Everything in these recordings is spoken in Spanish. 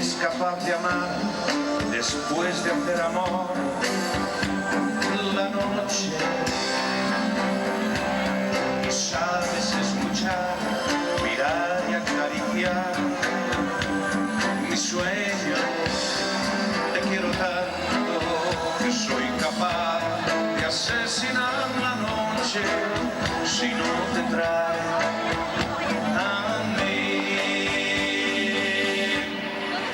eres capaz de amar después de hacer amor la noche. Sabes escuchar, mirar y acariciar mi sueño. Te quiero tanto que soy capaz de asesinar la noche si no te trae a mí.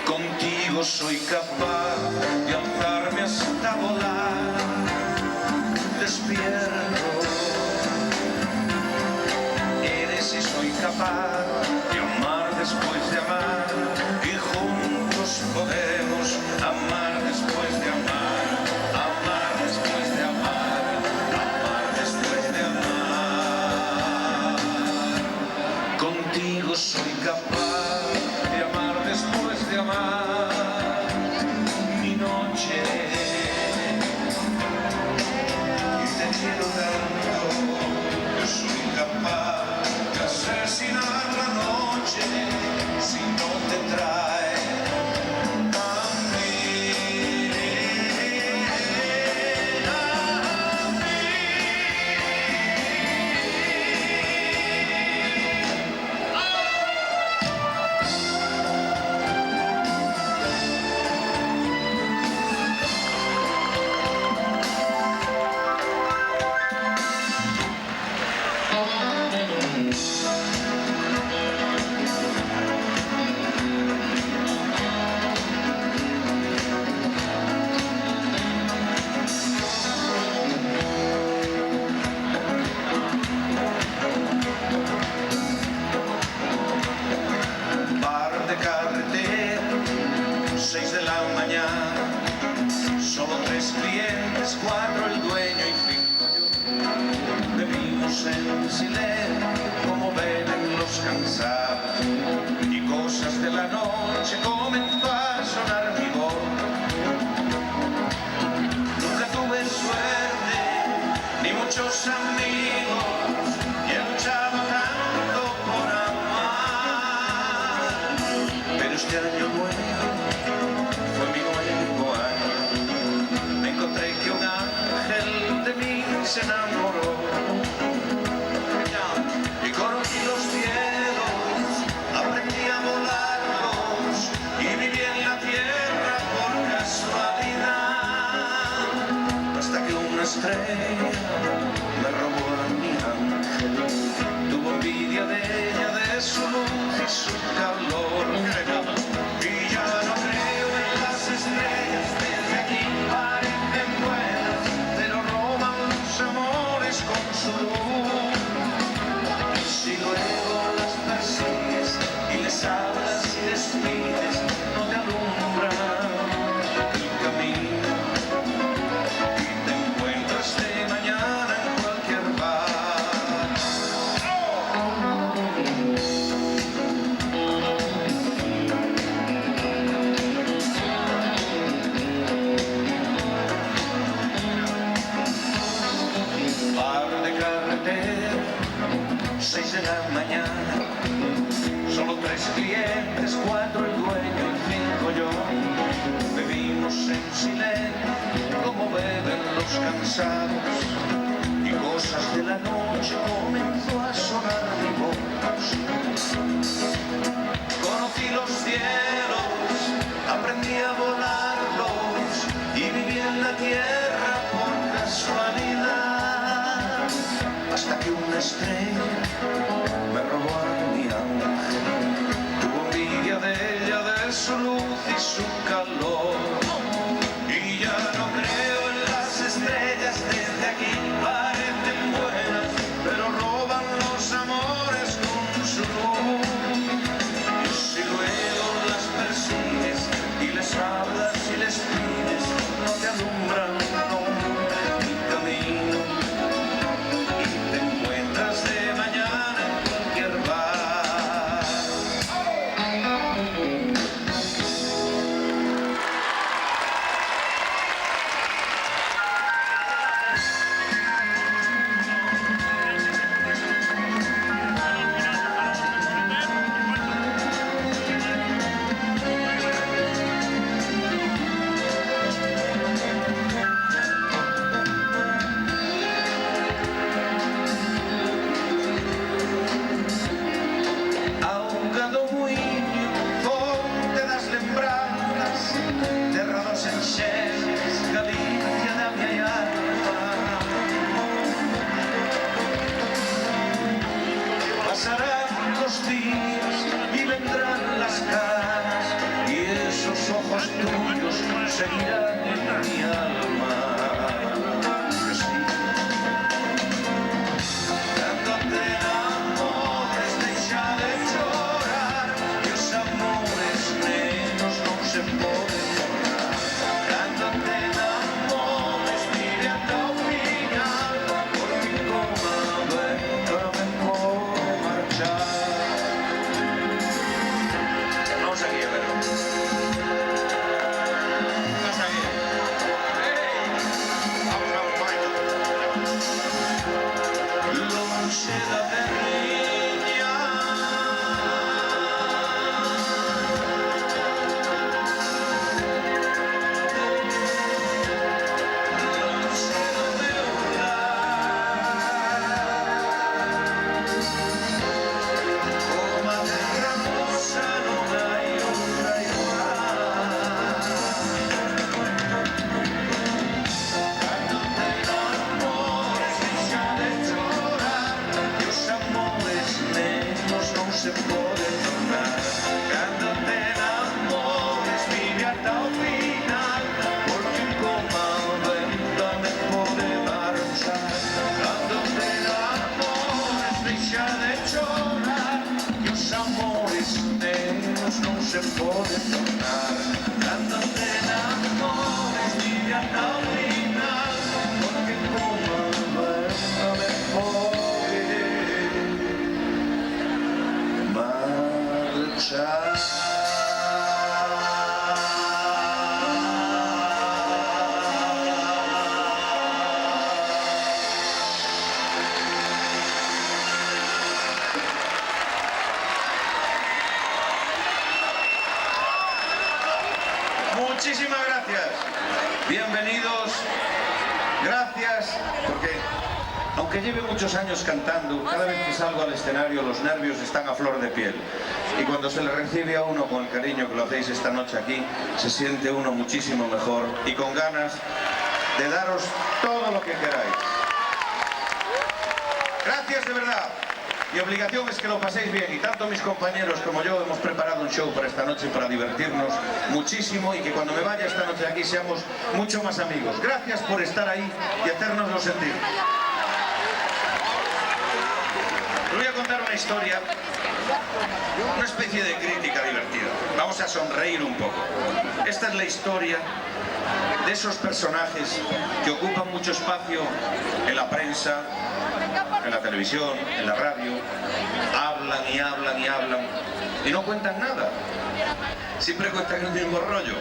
Contigo soy capaz de alzarme hasta volar despierto. Eres y soy capaz de amar después de amar, y juntos podemos amar después de amar, amar después de amar, amar después de amar. Contigo soy capaz de amar después de amar mi noche. Y te quiero tanto que soy capaz de asesinar la noche si no te trae a mí. Solo 3 clientes, 4 el dueño y 5 yo. Bebimos en silencio como beben los cansados, y cosas de la noche comenzó a sonar mi voz. Nunca tuve suerte ni muchos amigos, y he luchado tanto por amar, pero este año nuevo fue mi nuevo año. Me encontré que un ángel de mí se enamoró, y conocí los cielos, aprendí a volarlos, y viví en la tierra por casualidad, hasta que una estrella me robó a mi ángel. Tuvo envidia de ella, de su luz y su calor, y ya no creo en las estrellas. Desde aquí parecen buenas, pero roban los amores con su luz. Si luego las persigues y les hablas y les pides, no te alumbran el camino, y te encuentras de mañana en cualquier bar. Bar de carretera, 6 de la mañana, solo 3 clientes, 4 el dueño y 5 yo. Bebimos en silencio como beben los cansados, y cosas de la noche comenzó a sonar mi voz. Conocí los cielos, aprendí a volarlos, y viví en la tierra por casualidad, hasta que una estrella me robó a mi ángel. Tuvo envidia de ella, de su luz y su calor, y ya no creo en las estrellas. Desde aquí parecen buenas, pero roban los amores con su luz. días y vendrán las caras y esos ojos tuyos seguirán en mi alma. Que sí. Cando te enamores, deixa de chorar, que os amores nenos non se poden tornar. Cando te enamores, vive ata o final, porque como a venta me podo marchar. Non seguía, pero... Non seguía. Vamos, vamos, vai. Lonxe da terriña, lonxe do meu lar, como a terra moza non hai outra igual. Cando te enamores, deixa de chorar, que os amores nenos non se poden tornar. Cando te enamores, vive ata o final, porque como a venta me pode marchar. Cando te enamores, deixa de chorar, que os amores nenos non se poden tornar. Cando te enamores, vive ata o final, porque como a venta me pode marchar. Muchísimas gracias. Bienvenidos. Gracias, porque aunque lleve muchos años cantando, cada vez que salgo al escenario los nervios están a flor de piel. Y cuando se le recibe a uno con el cariño que lo hacéis esta noche aquí, se siente uno muchísimo mejor y con ganas de daros todo lo que queráis. Gracias de verdad. Mi obligación es que lo paséis bien y tanto mis compañeros como yo hemos preparado un show para esta noche para divertirnos muchísimo y que cuando me vaya esta noche aquí seamos mucho más amigos. Gracias por estar ahí y hacérnoslo sentir. Os voy a contar una historia, una especie de crítica divertida. Vamos a sonreír un poco. Esta es la historia de esos personajes que ocupan mucho espacio en la prensa, en la televisión, en la radio, hablan y hablan y hablan y no cuentan nada, siempre cuentan el mismo rollo.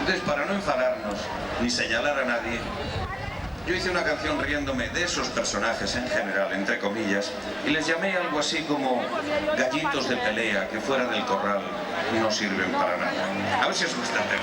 Entonces, para no enfadarnos ni señalar a nadie, yo hice una canción riéndome de esos personajes en general, entre comillas, y les llamé algo así como gallitos de pelea que fuera del corral no sirven para nada. A ver si os gusta el tema.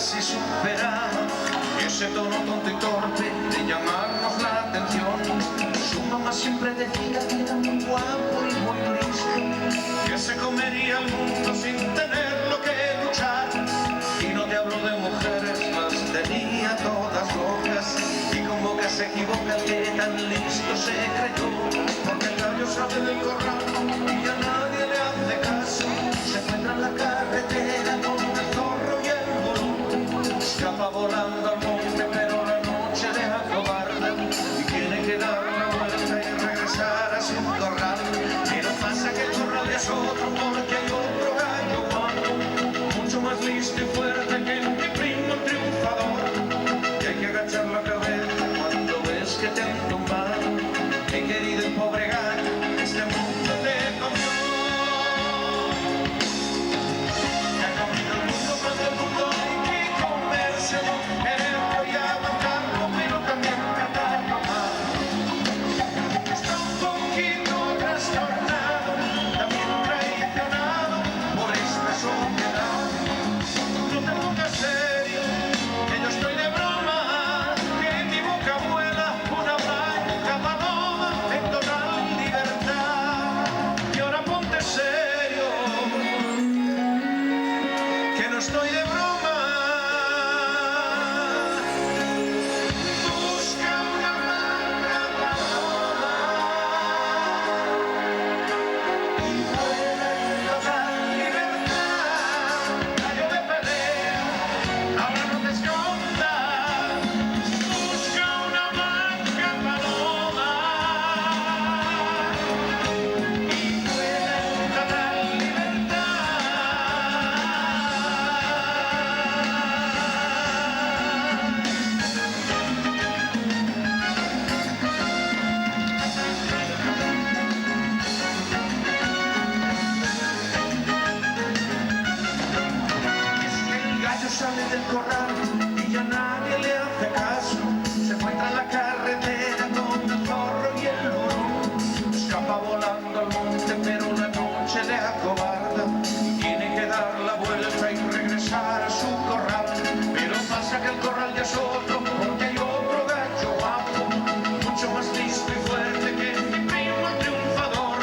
casi superado, y ese tono tonto y torpe de llamarnos la atención. Su mamá siempre decía que era muy guapo y muy listo, que se comería el mundo sin tenerlo que luchar. Y no te hablo de mujeres, las tenía todas locas, y con boca se equivoca el que tan listo se creyó, porque el gallo sale del corral y a nadie le hace caso. Se encuentra en la carretera con el zorro y el burro, escapa volando al monte pero la noche le acobarda y tiene que dar la vuelta y regresar a su corral. Pero pasa que el corral es otro porque hay otro gallo guapo, mucho más listo y fuerte que mi primo el triunfador, y hay que agachar la cabeza cuando ves que te han tumbado. Mi querido y pobre gallo, este mundo te comió. Te ha comido el mundo cuando el mundo hay que comérselo, quererlo y aguantarlo, pero también tratarlo mal. Está un poquito trastornado, también traicionado por esta sociedad. No te pongas serio, que yo estoy de broma, que en mi boca vuela una blanca paloma en total libertad. Y ahora ponte serio, que no estoy de broma. Busca una blanca paloma y vuela en total libertad. Gallo de pelea, ahora no te escondas. Busca una blanca paloma y vuela en total libertad. Es que el gallo sale del corral y ya nadie le hace caso. Se encuentra en la carretera con el zorro y el burro, escapa volando al monte pero la noche le acobarda y tiene que dar la vuelta y regresar a su corral. Pero pasa que el corral ya es otro porque hay otro gallo guapo, mucho más listo y fuerte que mi primo el triunfador,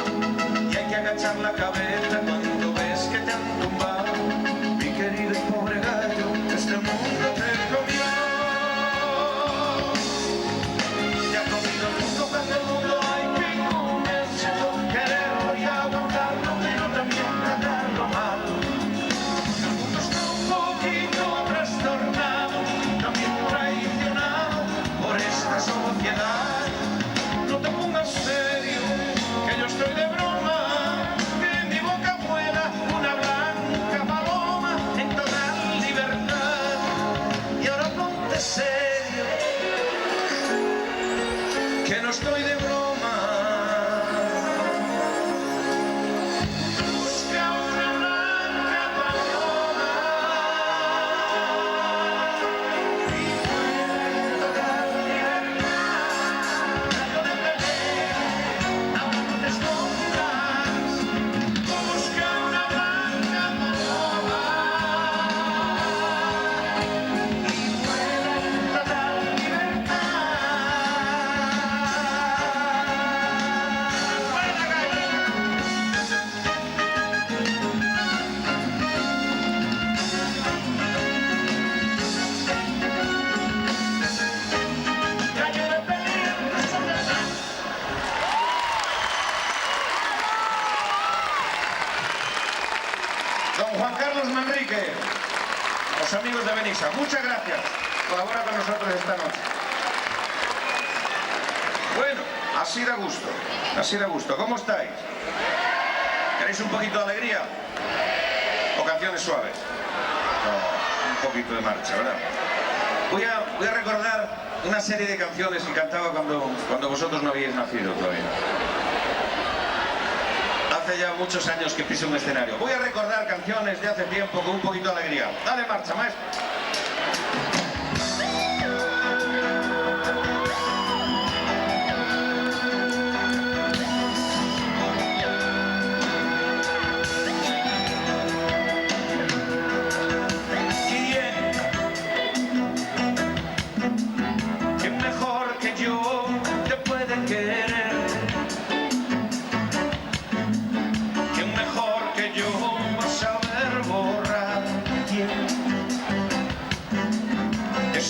y hay que agachar la cabeza cuando ves que te han tumbado. Mi querido y pobre gallo, este mundo te comió. Te ha comido el mundo cuando el mundo hay que comérselo, quererlo y aguantarlo, pero también tratarlo mal. El mundo está un poquito trastornado, también traicionado por esta sociedad. No te pongas serio, que yo estoy de broma, que en mi boca vuela una blanca paloma en total libertad. Y ahora ponte serio, que no estoy de broma. Busca una blanca paloma y vuela en total libertad. Gallo de pelea, ahora no te escondas. Busca una blanca paloma y vuela en total libertad. ¡Vuela, gallo! Gallo de pelea, ¿dónde estás? Don Juan Carlos Manrique, los amigos de Benissa, muchas gracias. Colabora con nosotros esta noche. Bueno, así da gusto, así da gusto. ¿Cómo estáis? ¿Queréis un poquito de alegría? ¿O canciones suaves? No, un poquito de marcha, ¿verdad? Voy a recordar una serie de canciones que cantaba cuando vosotros no habíais nacido todavía. Hace ya muchos años que piso un escenario. Voy a recordar canciones de hace tiempo con un poquito de alegría. Dale marcha, maestro.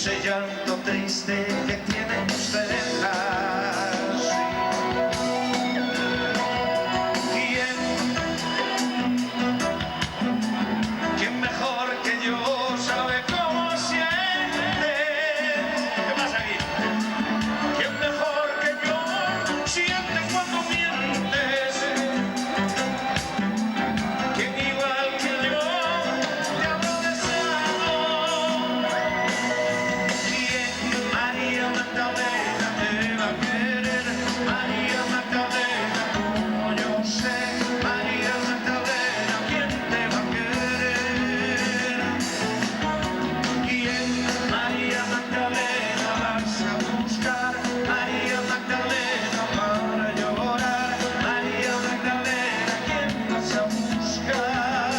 ese llanto triste que tienen ustedes. ¿Quién mejor que yo sabe cómo siente? ¿Qué pasa aquí? ¿Quién mejor que yo siente cuando mientes? ¿Quién igual que yo te habrá deseado? ¿Quién, María Magdalena, te va a querer? María Magdalena, como yo sé. María Magdalena, ¿quién te va a querer? ¿Quién, María Magdalena, vas a buscar? María Magdalena, para llorar. María Magdalena, ¿quién vas a buscar?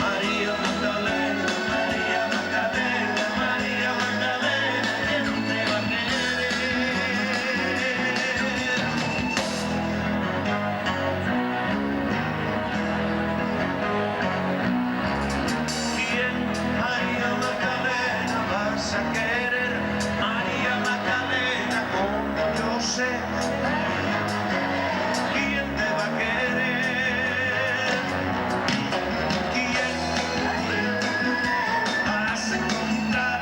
María Magdalena, María Magdalena, María Magdalena, ¿quién te va a querer? ¿Quién, María Magdalena, vas a querer? María Magdalena, como yo sé. ¿Quién te va a querer? ¿Quién vas a encontrar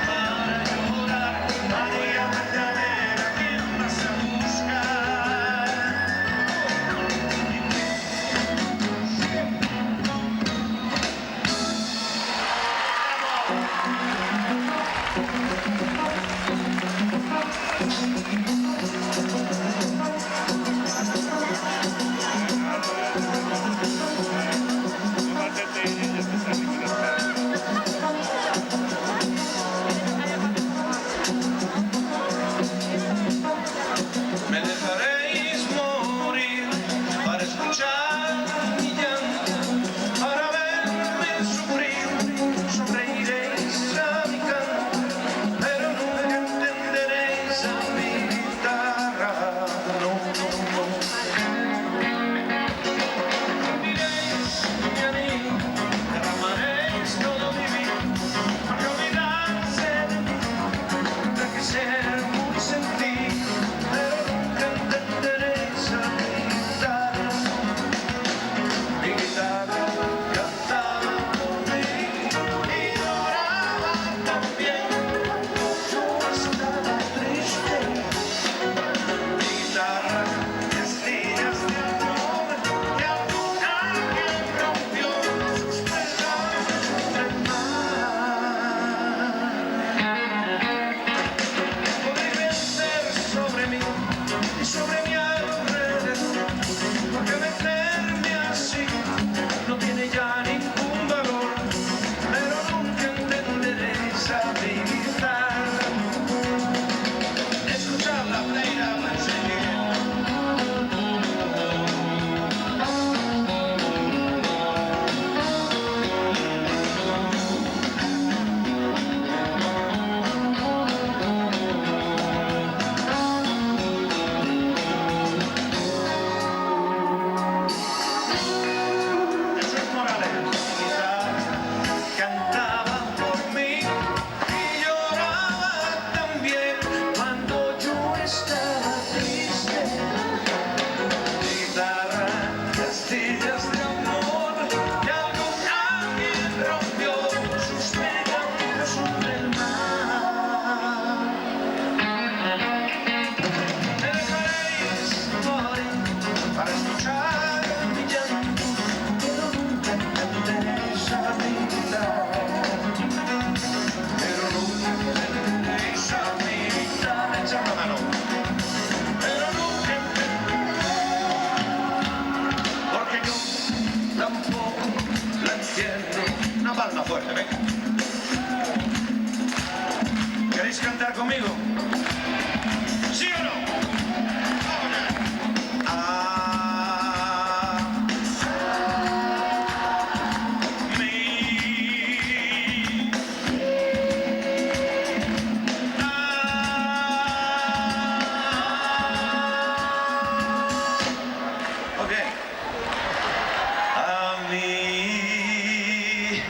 para llorar? María Magdalena, ¿quién vas a buscar? Me dejaréis morir para escuchar mi llanto, para verme sufrir, sonreiréis a mi canto, pero nunca entenderéis a mi guitarra, no, no, no. Diréis que a mí derramaréis todo mi vida, para olvidarse de mí, tendrá que ser muy sentido, pero nunca entenderéis a mi guitarra. Mi guitarra cantaba por mí y lloraba también cuando yo estaba triste. Mi guitarra, estrellas de amor que alguna alguien rompió sus pedazos del mar. Podéis vencer sobre mí y sobre mi alrededor, porque vencerme así no tiene ya ningún valor, pero nunca entenderéis a mi guitarra. Escuchad la pleira, la enseñé. Eso es Morales. Mi guitarra cantaba por mí y lloraba también cuando yo estaba triste. Mi guitarra, castillas de amor que alguien rompió sus pedazos sobre el mar. Me dejaréis morir para escuchar mi llanto, pero nunca entenderéis a mi guitarra. Pero nunca entenderéis a mi guitarra. Echa la mano. Pero nunca entenderéis, porque yo tampoco la entiendo. Una palma fuerte, venga. ¿Queréis cantar conmigo? ¿Sí o no? Vamos allá. A mí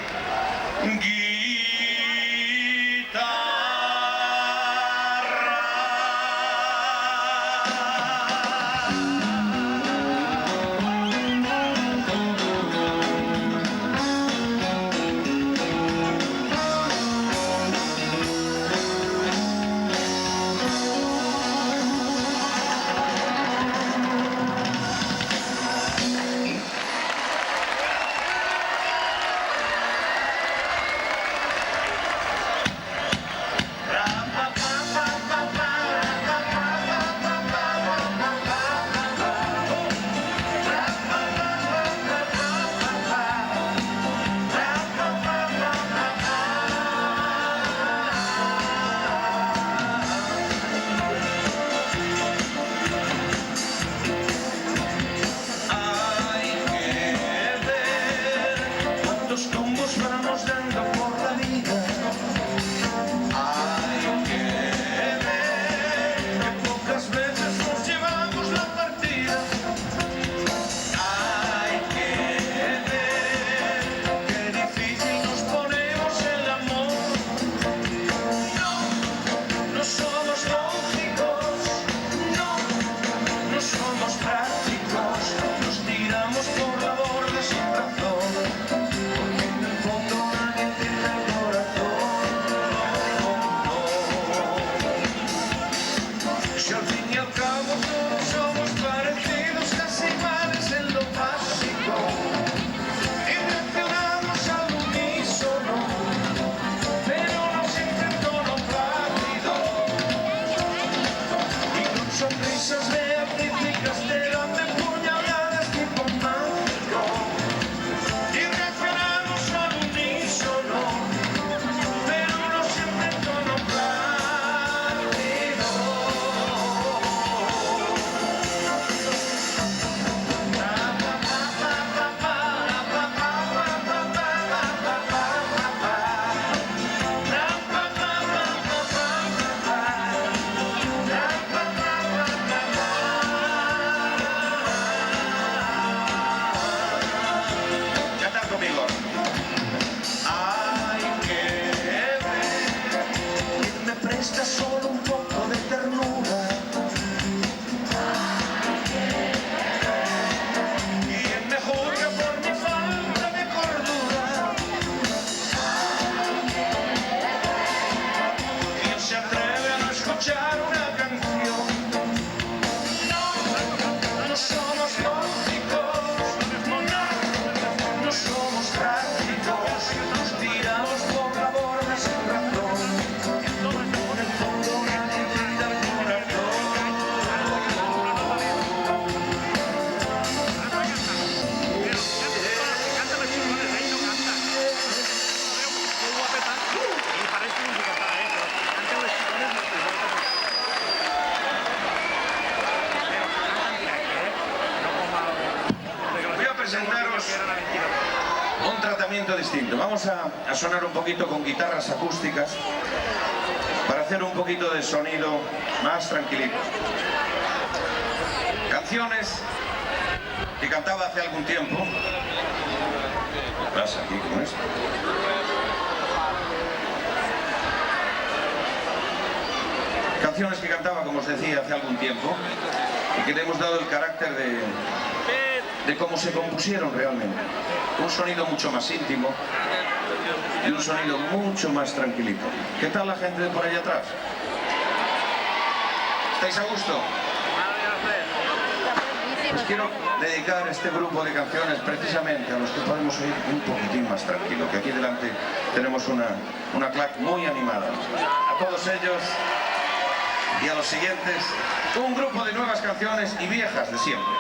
tratamiento distinto. Vamos a sonar un poquito con guitarras acústicas para hacer un poquito de sonido más tranquilito. Canciones que cantaba hace algún tiempo. ¿Qué pasa aquí con esto? Canciones que cantaba, como os decía, hace algún tiempo y que le hemos dado el carácter de cómo se compusieron realmente. Un sonido mucho más íntimo y un sonido mucho más tranquilito. ¿Qué tal la gente de por allá atrás? ¿Estáis a gusto? Pues quiero dedicar este grupo de canciones precisamente a los que podemos oír un poquitín más tranquilo, que aquí delante tenemos una clac muy animada. A todos ellos y a los siguientes, un grupo de nuevas canciones y viejas de siempre.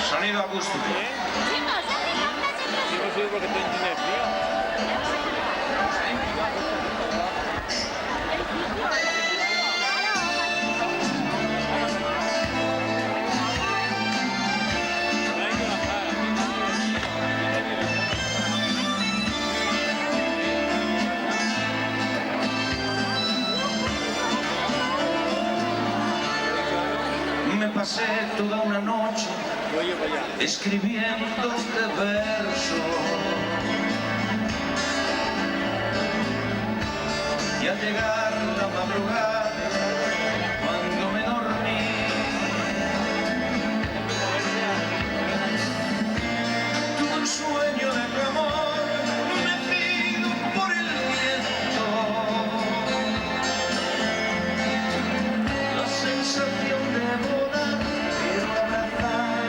Sonido acústico. Me pasé toda una noche escribiendo este verso y al llegar la madrugada cuando me dormí tuve un sueño de tu amor mecido por el viento, la sensación de volar pero abrazar,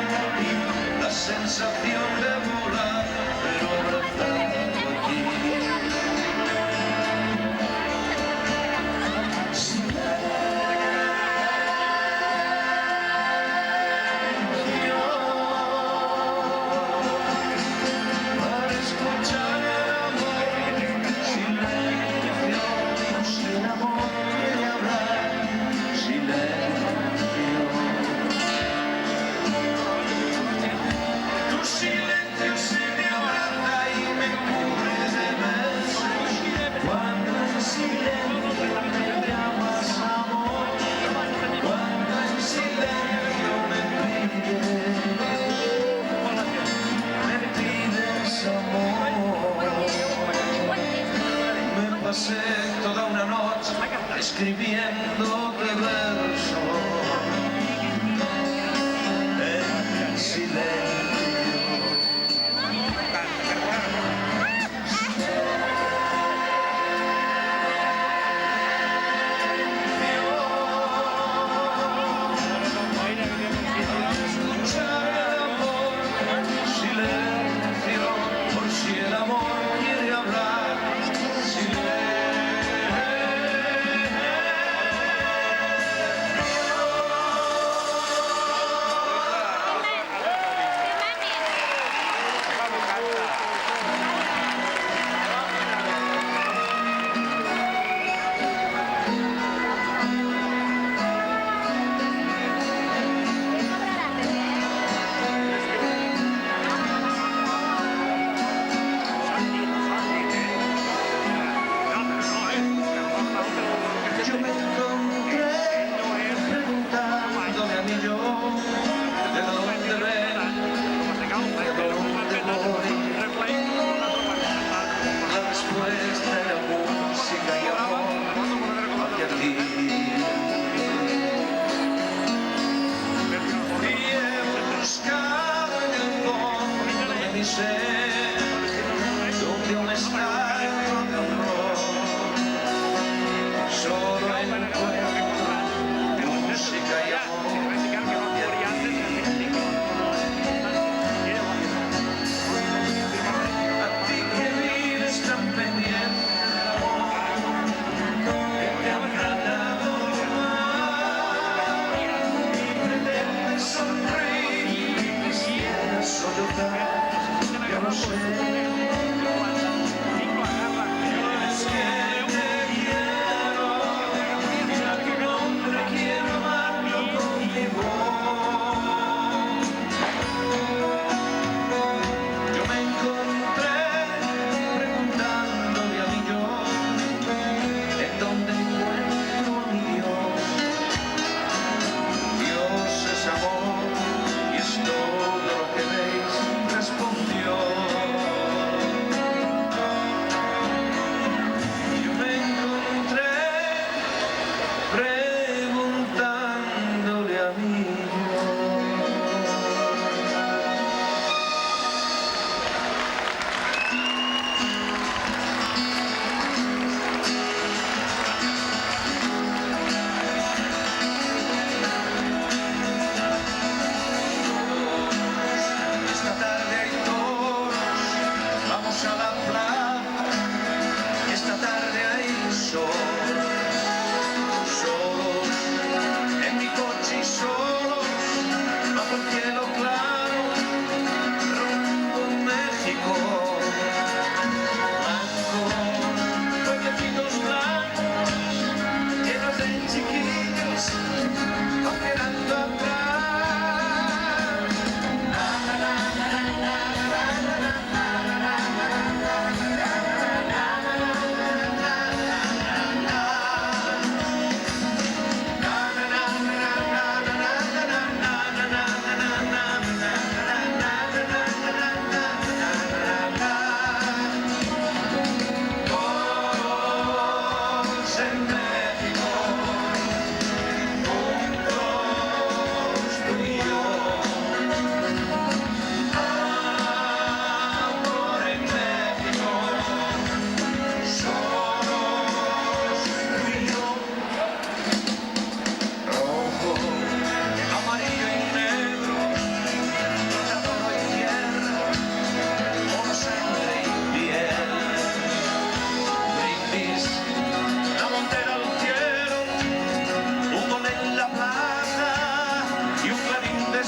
la sensación de volar pero abrazado aquí. Pasé toda una noche escribiendo de verso en silencio. Escuchar el amor, silencio, por si el amor quiere hablar. Silencio.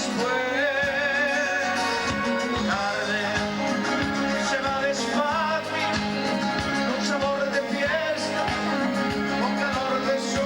después, tarde, se va despacio, con sabor de fiesta, con calor de sol.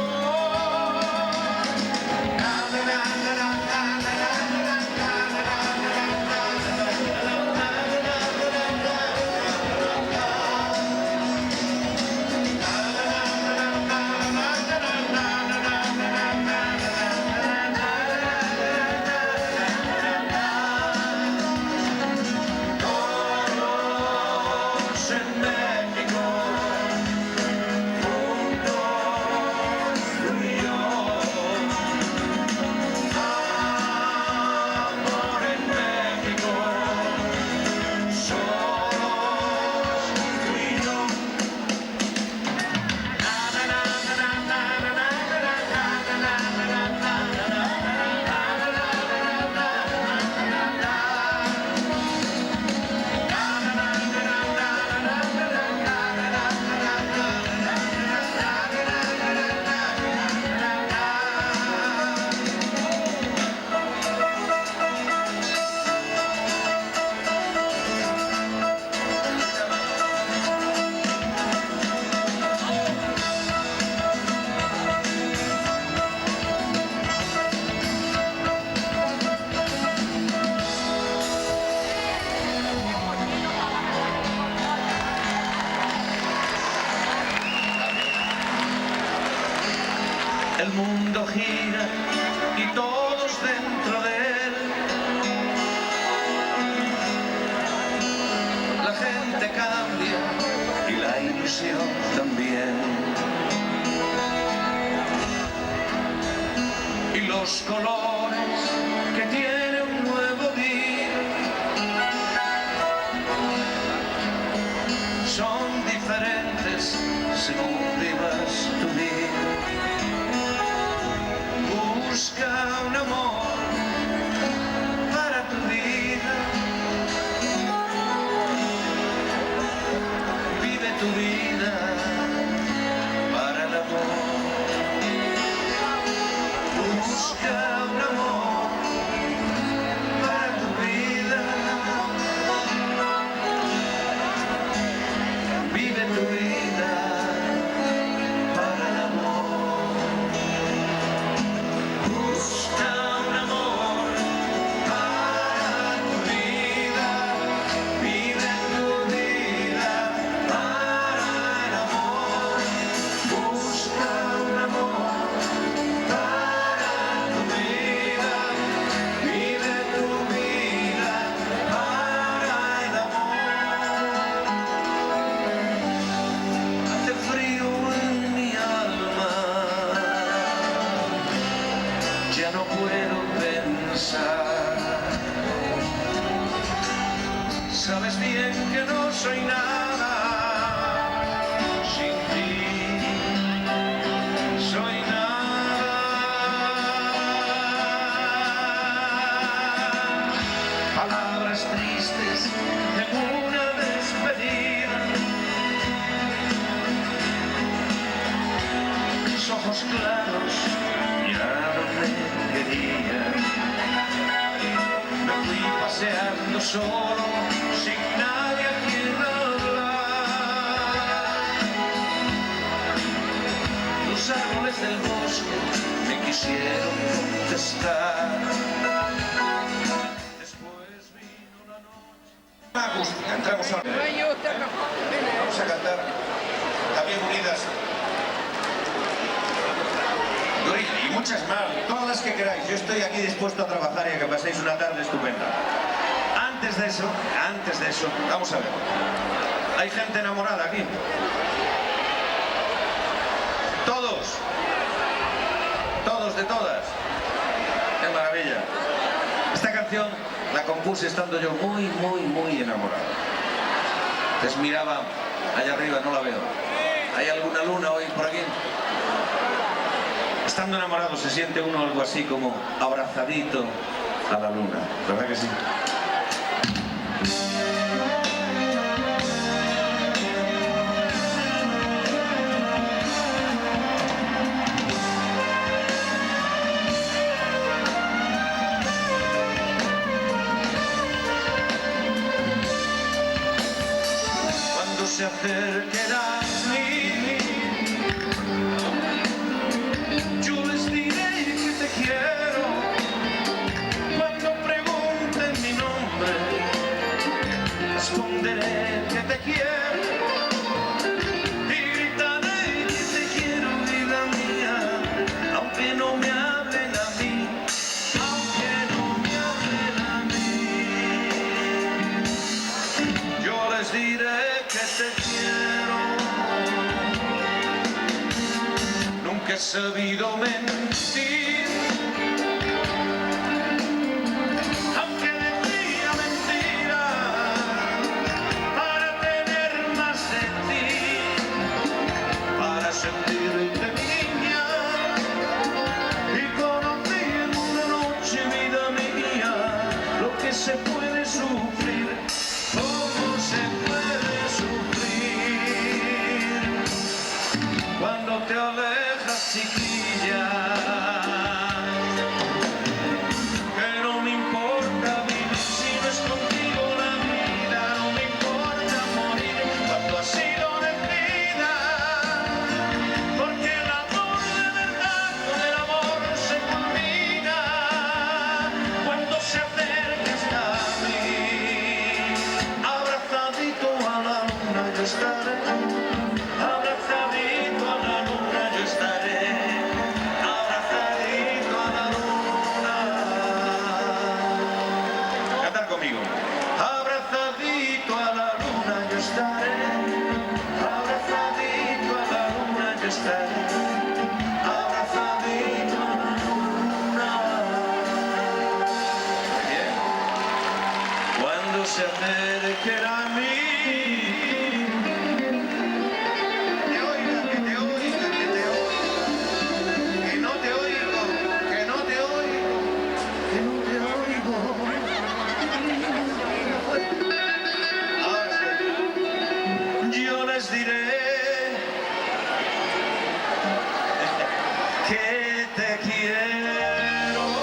El mundo gira y todos dentro de él. La gente cambia y la ilusión también. Y los colores que tiene un nuevo día son diferentes según vivas tu vida. Busca un amor para tu vida, vive tu vida para el amor. Busca un amor para tu vida, vive tu vida para el amor. Busca un amor para tu vida, vive tu vida para el amor. Busca un amor para tu vida, vive tu vida para el amor. Hace frío en mi alma, ya no puedo pensar. Sabes bien que no soy nada sin ti, soy nada. Palabras tristes en una despedida, mis ojos claros ya no me querían. Me fui paseando solo, sin nadie a quien hablar. Los árboles del bosque me quisieron contestar. Después vino la noche. Acústica, entramos ahora. Vamos a cantar también unidas. Y muchas más, todas las que queráis. Yo estoy aquí dispuesto a trabajar y a que paséis una tarde estupenda. Antes de eso, vamos a ver. Hay gente enamorada aquí. Todos de todas. ¡Qué maravilla! Esta canción la compuse estando yo muy enamorado. Les miraba allá arriba, no la veo. ¿Hay alguna luna hoy por aquí? Estando enamorado se siente uno algo así como abrazadito a la luna, ¿verdad que sí? acerquen a mí, yo les diré que te quiero. Cuando pregunten mi nombre, responderé que te quiero. Y gritaré que te quiero, vida mía, aunque no me hablen a mí, aunque no me hablen a mí. Yo les diré que te quiero. Nunca he sabido mentir, aunque decía mentiras para tener más de ti, para sentirte niña. Y conocí en una noche, vida mía, lo que se puede sufrir, cómo se puede sufrir cuando te alejas, chiquilla. Que no me importa vivir si no es contigo la vida, no me importa morir cuando así lo decida, porque el amor de verdad con el amor se culmina cuando se acerca hasta mí. Abrazadito a la luna yo estaré, abrazadito a la luna yo estaré, abrazadito a la luna. Cantar conmigo. Abrazadito a la luna yo estaré, abrazadito a la luna yo estaré, abrazadito a la luna. Bien. Cuando se acerquen a mí, que te oiga, que te oiga, que te oiga, que no te oigo, que no te oigo, que no te oigo. Ahora sí. Yo les diré que te quiero.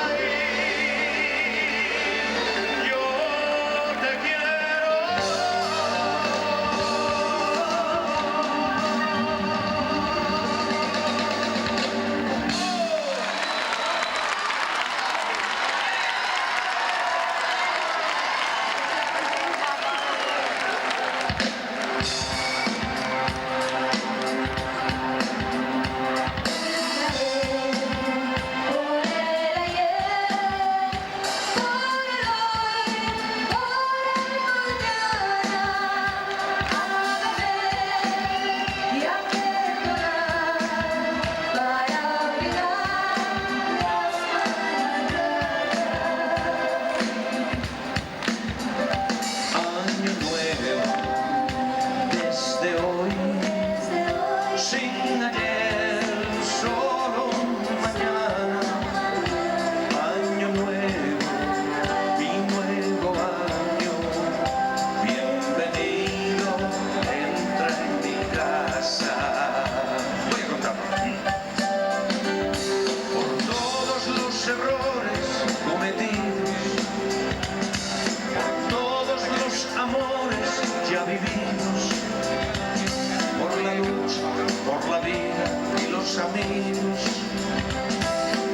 Ay, yo te quiero. Por el ayer, por el hoy, por el mañana, a beber y a perdonar, para olvidar las mañanas. Año nuevo desde hoy, sin ayer, solo mañana. Año nuevo y nuevo año, bienvenido, entra en mi casa. Voy a contarlo. Por todos los errores cometidos, por todos los amores ya vividos, por la lucha, por la vida y los amigos,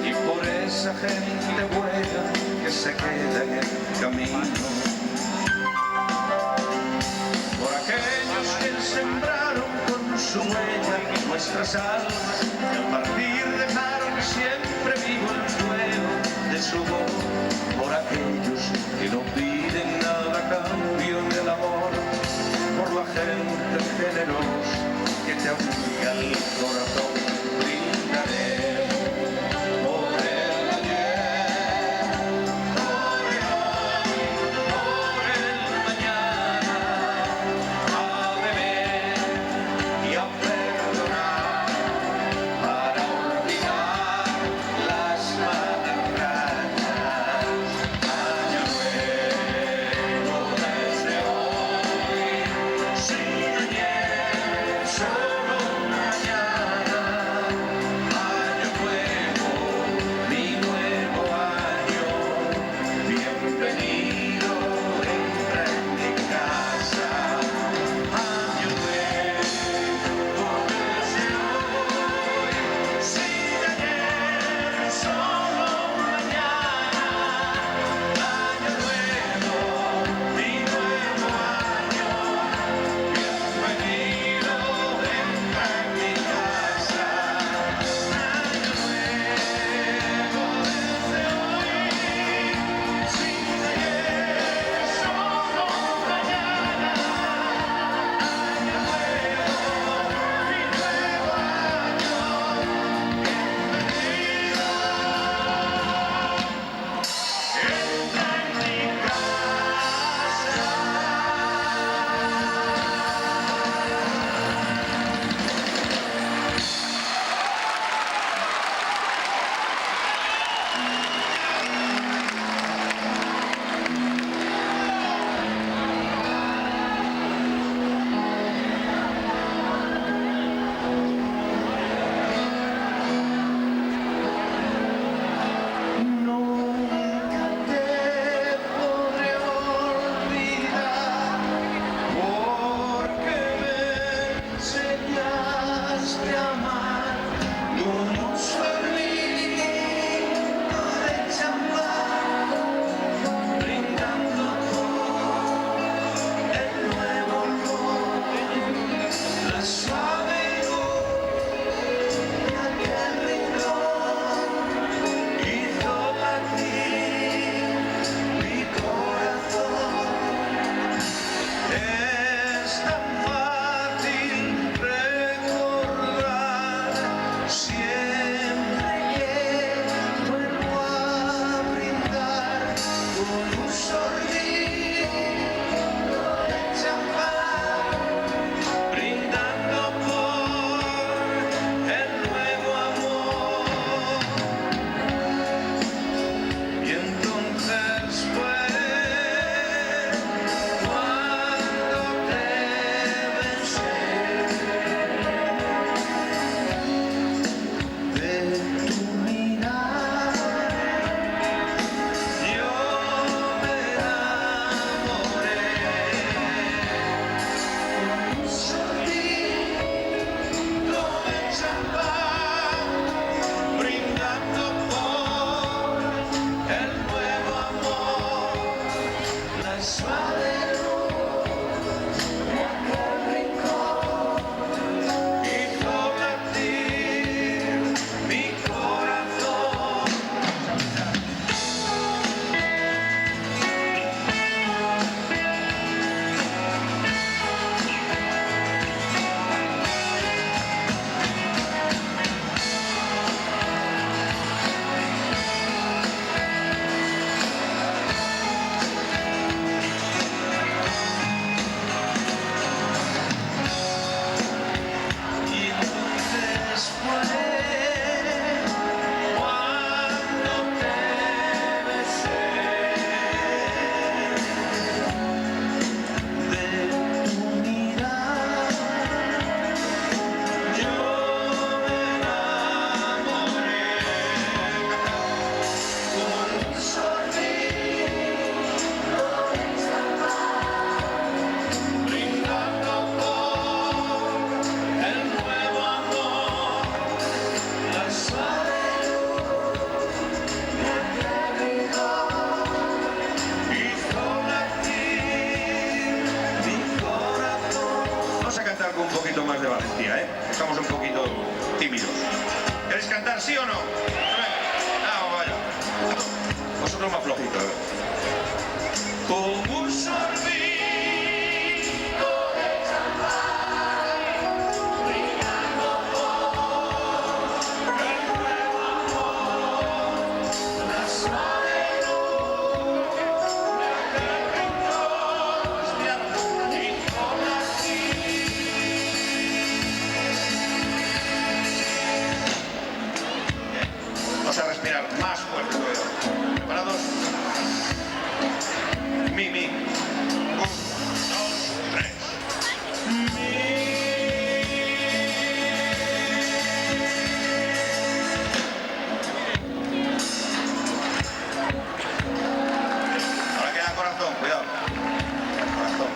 y por esa gente buena que se queda en el camino, por aquellos que sembraron con su huella nuestras almas, que al partir dejaron siempre vivo el fuego de su voz, por aquellos que no piden nada a cambio del amor, por la gente generosa que te abriga el corazón. Brindaré por el ayer, por el hoy, por el mañana, a beber y a perdonar, para olvidar las malas ranas. Año nuevo desde hoy, sin ayer, solo mañana. Un poquito más de valentía, ¿eh? Estamos un poquito tímidos. ¿Queréis cantar, sí o no? No, vaya. Vosotros más flojitos. Como un sorbito de champán, brindando por el nuevo amor, la suave luz de aquel rincón y con Vamos a respirar más fuerte. ¿Preparados? Mi, mi. 1, 2, 3. Ahora queda corazón, cuidado. Corazón.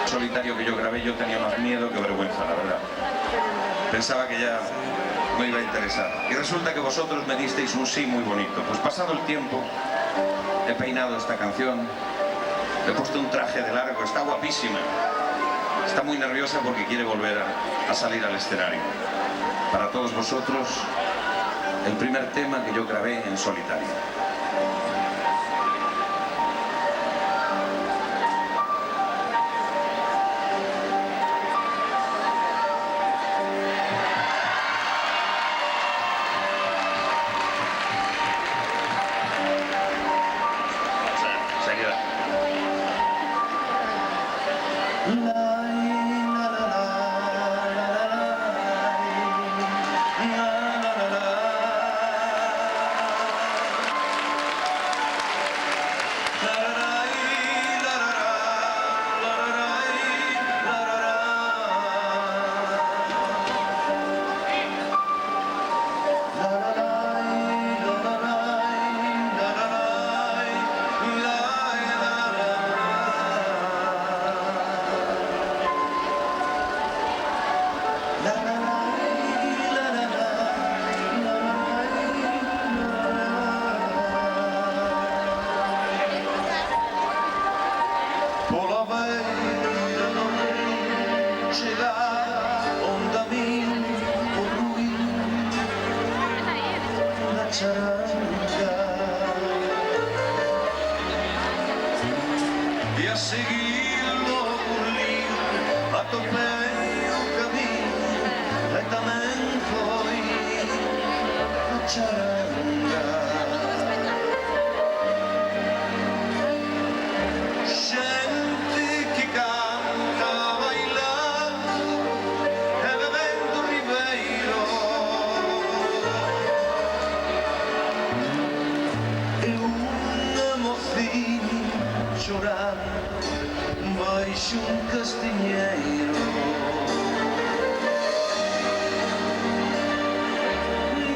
Solitario que yo grabé, yo tenía más miedo que vergüenza, la verdad. Pensaba que ya no iba a interesar. Y resulta que vosotros me disteis un sí muy bonito. Pues pasado el tiempo, he peinado esta canción, le he puesto un traje de largo, está guapísima. Está muy nerviosa porque quiere volver a salir al escenario. Para todos vosotros, el primer tema que yo grabé en solitario. charanga e a seguirlo por livre atopei o caminho e tamén foi a charanga. Xente que canta bailando e bebendo ribeiro e unha mociña chorando baixo un castiñeiro.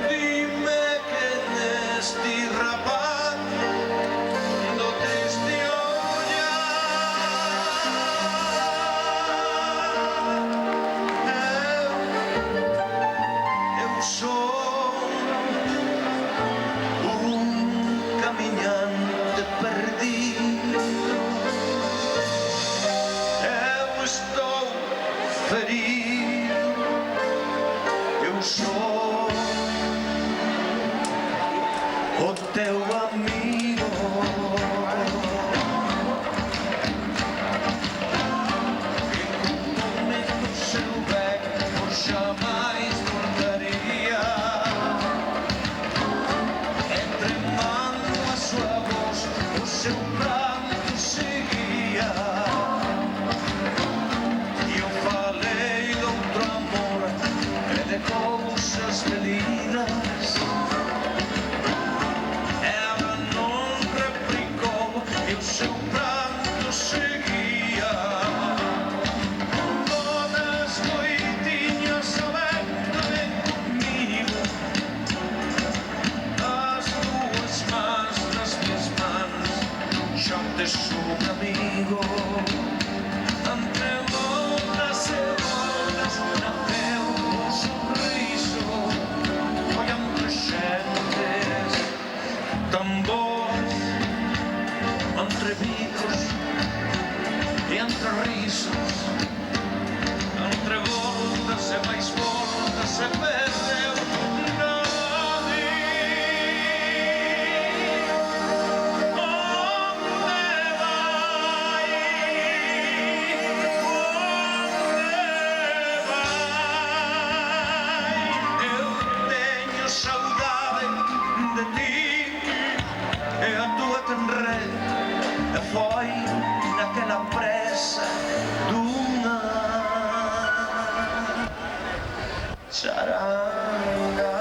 Dime que neste rapaz do triste ollar eu sou un camiñante perdido. Eu estou ferido, eu sou o teu amigo. Que come no seu beco jamais voltaria, entremando a sua voz o seu pranto seguia. Cousas melinas ela non replicou e o seu pranto seguia. Todas noitiñas sabendo ven comigo, as túas mans nas minhas mans xa tes un amigo. Entre voltas e voltas naceu un sorriso, foi entre xentes, tambores, entre bicos e entre risos, entre voltas e máis voltas e perdeu nadie. Saudade de ti e a tua tenreda e foi naquela presa dunha charanga.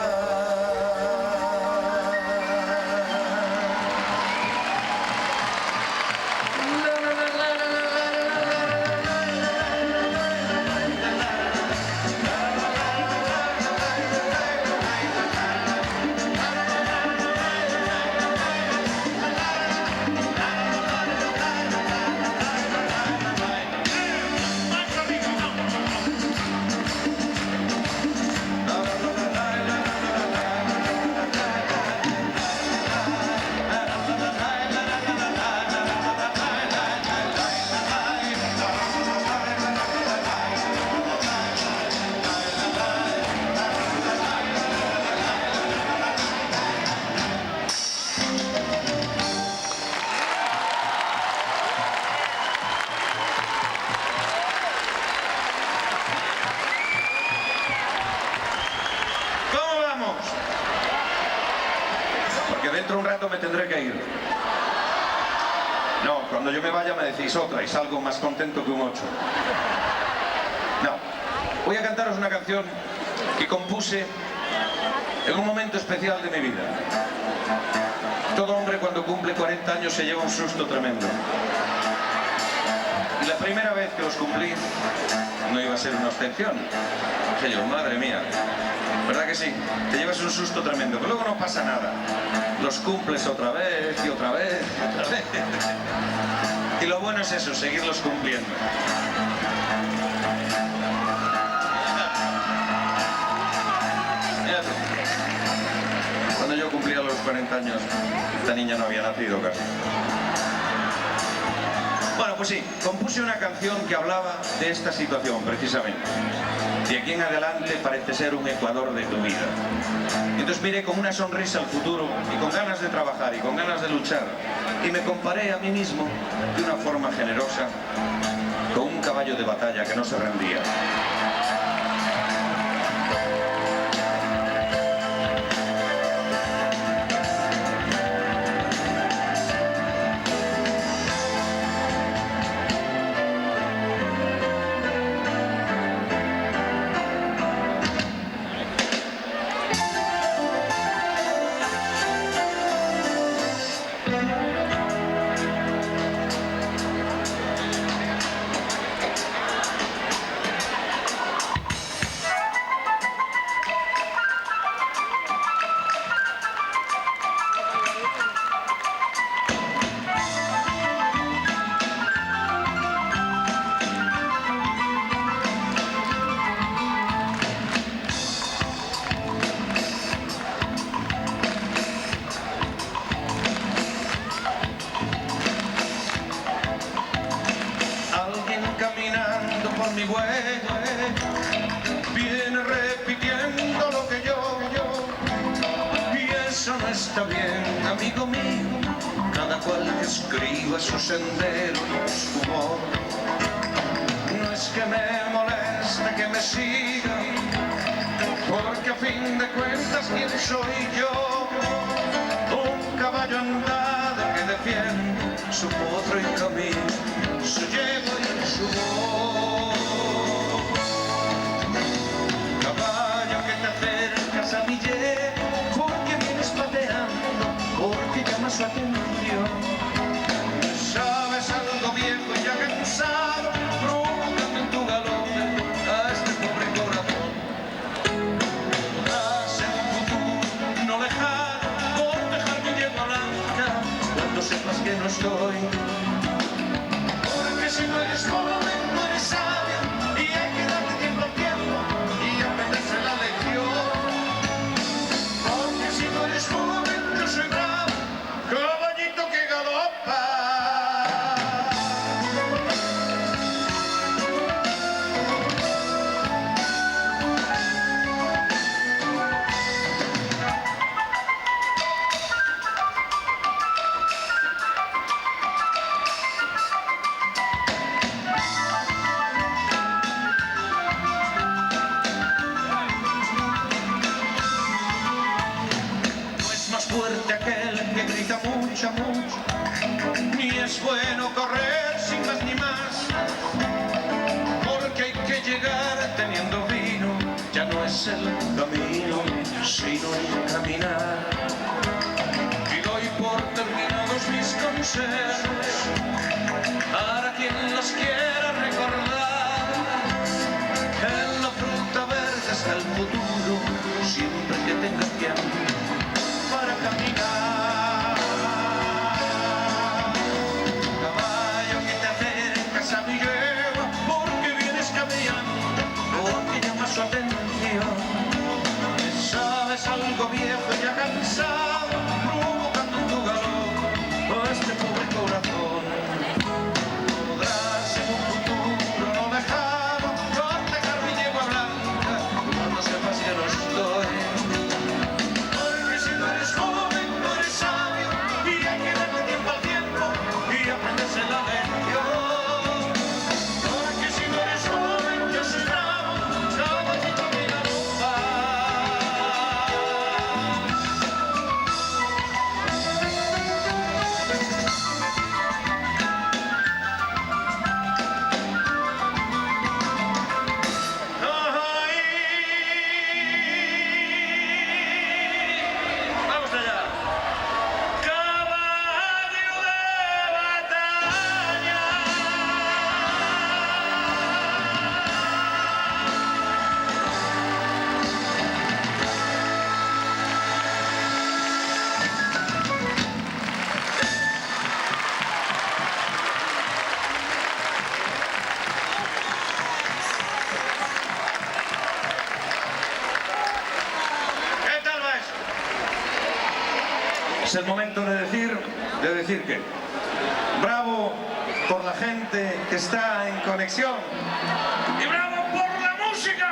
Porque dentro de un rato me tendré que ir. No, cuando yo me vaya me decís otra y salgo más contento que un 8. No, voy a cantaros una canción que compuse en un momento especial de mi vida. Todo hombre cuando cumple 40 años se lleva un susto tremendo. Y la primera vez que los cumplí no iba a ser una abstención. Dije yo, madre mía, ¿verdad que sí? Te llevas un susto tremendo, pero luego no pasa nada. Los cumples otra vez y otra vez y otra vez. Y lo bueno es eso, seguirlos cumpliendo. Fíjate. Cuando yo cumplía los 40 años, esta niña no había nacido casi. Bueno, pues sí, compuse una canción que hablaba de esta situación, precisamente. De aquí en adelante parece ser un Ecuador de tu vida. Y entonces miré con una sonrisa al futuro y con ganas de trabajar y con ganas de luchar. Y me comparé a mí mismo de una forma generosa con un caballo de batalla que no se rendía. Caminando por mi huella, viene repitiendo lo que yo, y eso no está bien, amigo mío. Cada cual que escriba su sendero, su humor. No es que me moleste que me sigan, porque a fin de cuentas, ¿quién soy yo? Un caballo andado que defiende su potro y camino, su yegua y su voz. Caballo que te acercas a mi yegua, porque vienes pateando, porque llamas su atención. Sabes algo viejo y ya cansado, provocando en tu galope a este pobre corazón. Podrás en un futuro no lejano cortejar mi yegua blanca cuando sepas que no estoy. Porque si no eres joven, no eres sabio, y hay que darle tiempo al tiempo y aprenderse la lección. Porque si no eres joven, yo soy bravo, caballito que galopa. Fuerte aquel que grita mucho, ni es bueno correr sin más ni más, porque hay que llegar teniendo vino, ya no es el camino, sino el caminar. Y doy por terminados mis consejos para quien los quiera recordar. En la fruta verde está el futuro, siempre que tenga tiempo para caminar. Caballo que te acercas a mi yegua, porque vienes caminando, porque llamas su atención. Sabes algo viejo y ya cansado, provocando en tu galop a este pobre corazón. Podrás en un futuro no lejano cortejar mi yegua blanca cuando sepas que no estoy. Joven, no eres sabio, y hay que darle tiempo al tiempo y aprenderse la lección. Porque si no eres joven, yo soy bravo, caballito que galopa. Vamos allá. Caballo de batalla. ¿Qué tal va eso? Es el momento de decir que bravo por la gente que está en conexión. ¡Y bravo por la música!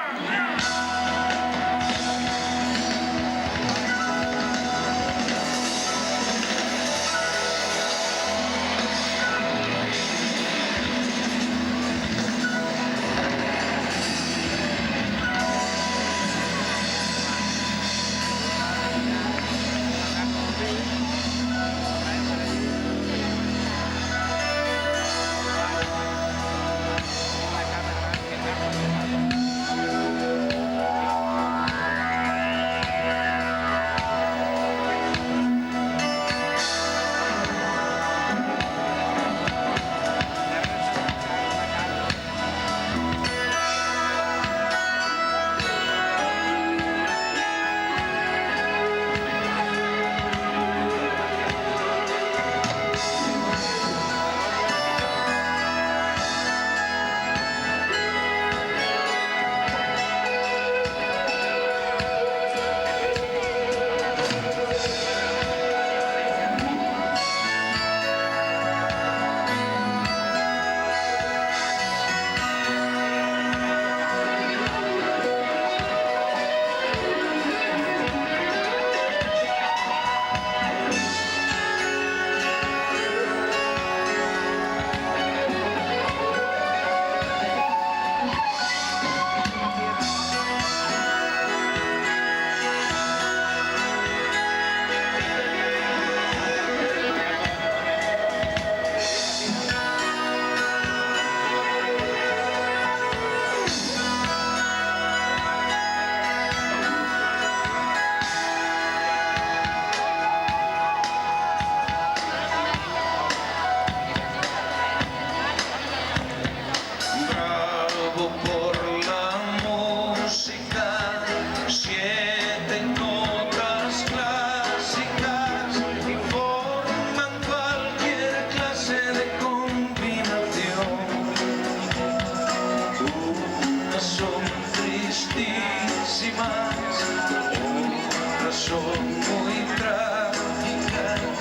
Son muy trágicas,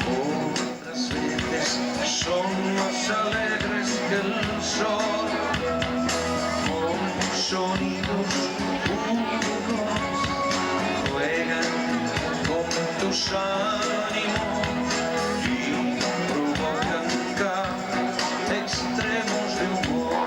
otras veces son más alegres que el sol, con sonidos únicos juegan con tus ánimos y provocan cambios extremos de humor.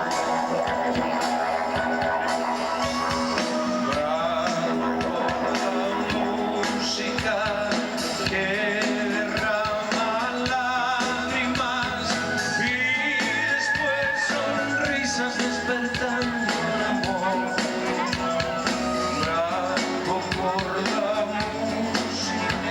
Despertando el amor, bravo por la música,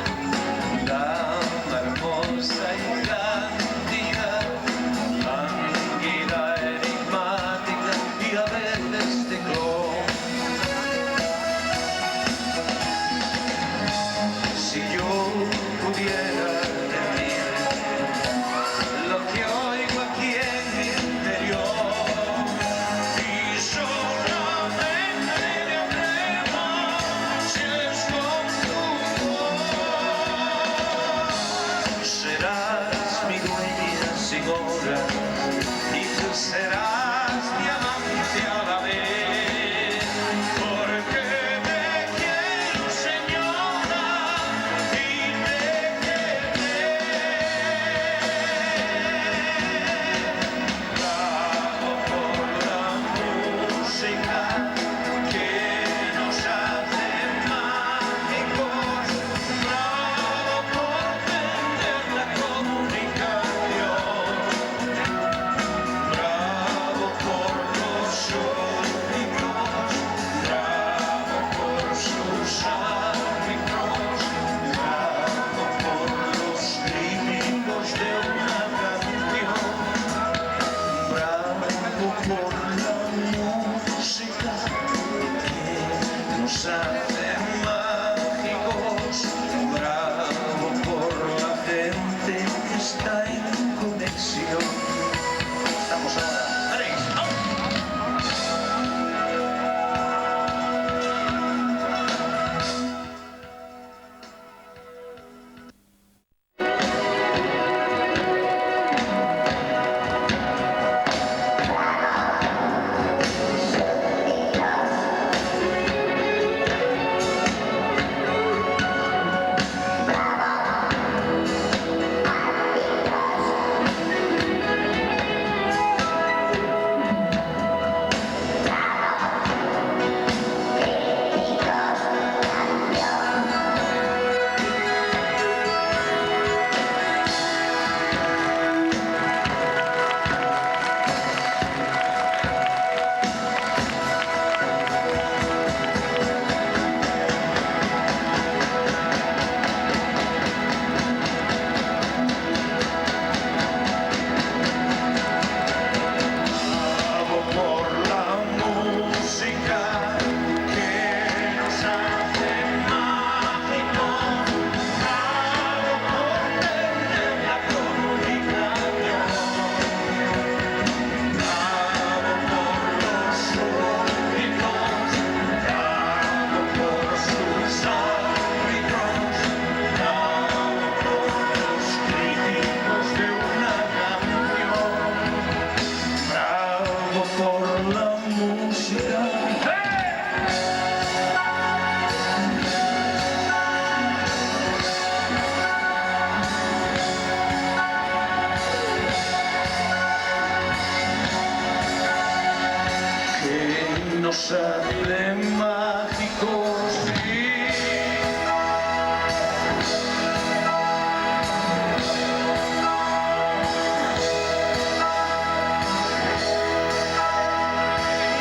nos hace mágicos.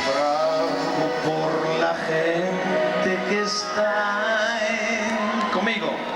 Bravo por la gente que está conmigo.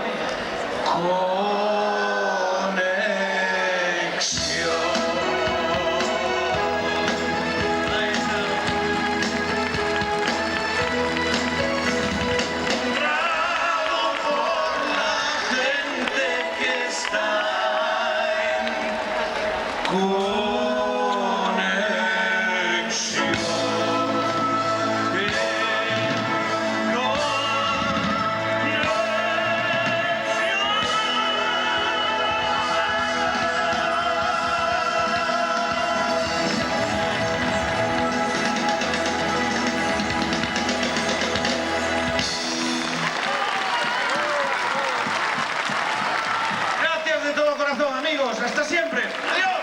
Hasta siempre. Adiós.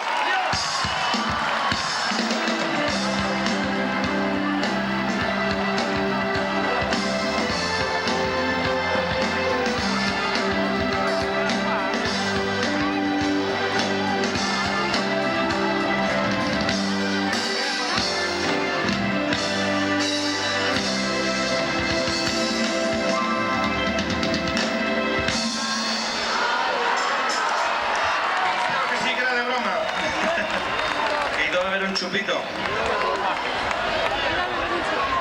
Chupito.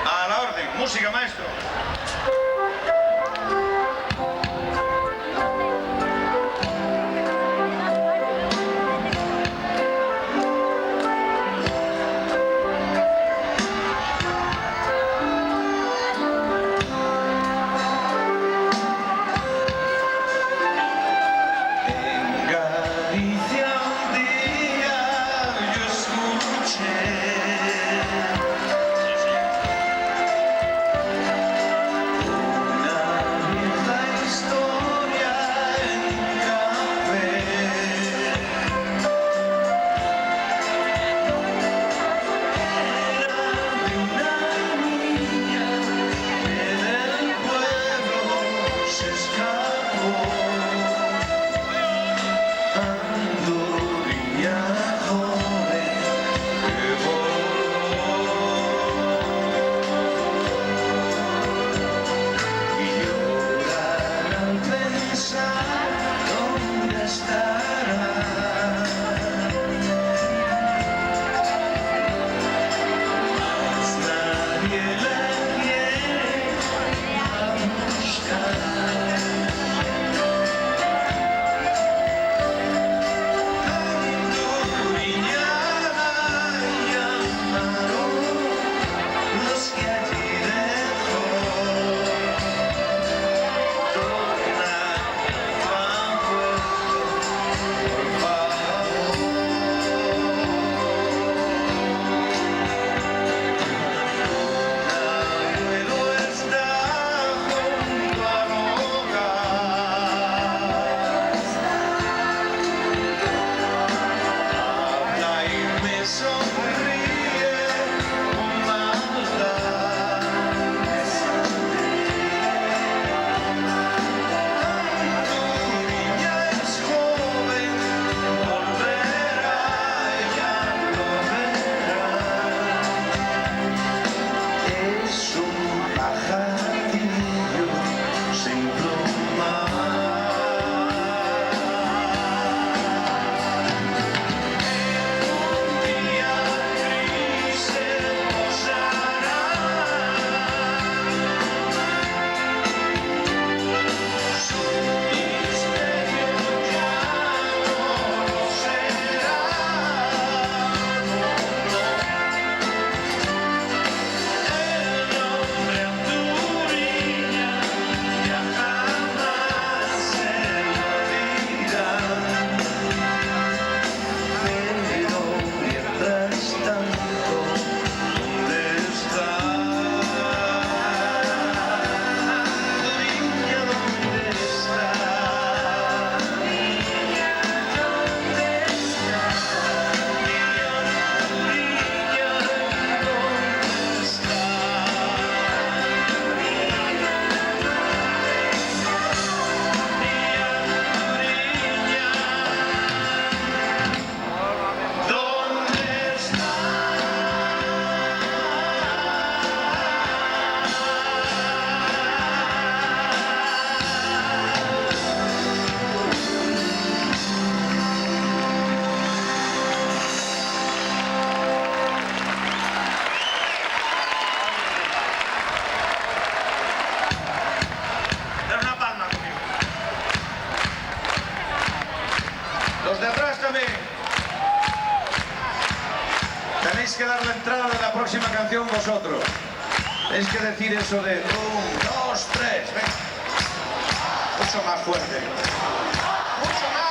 A la orden. Música, maestro. tenéis que dar la entrada de la próxima canción vosotros. Tenéis que decir eso de 1, 2, 3. Venga. Mucho más fuerte. Mucho más.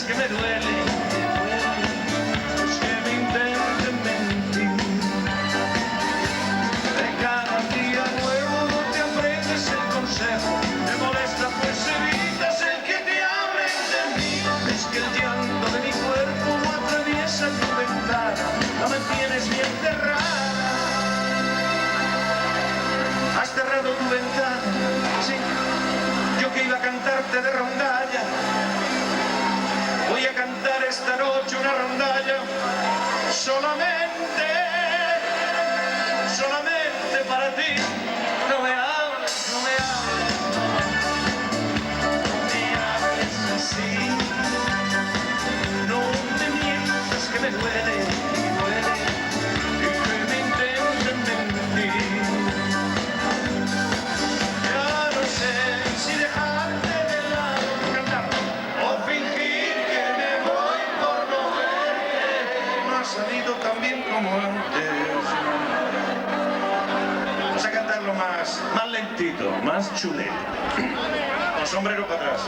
Que me duele, pues que me intenten mentir. De cada día nuevo no te aprendes el consejo, te molesta pues evitas el que te hablen de mí. Es que el llanto de mi cuerpo no atraviesa tu ventana, no me tienes bien cerrada. Has cerrado tu ventana, sí, yo que iba a cantarte de rondalla. Voy a cantar esta noche una rondalla solamente para ti. No me hables, no me hables, no me hables así. No me mientas que me duele, y que me intenten mentir. Ya no sé si dejarte de lado, cantar o fingir salido tan bien como antes. Vamos a cantarlo más lentito, más chulete. Con sombrero para atrás.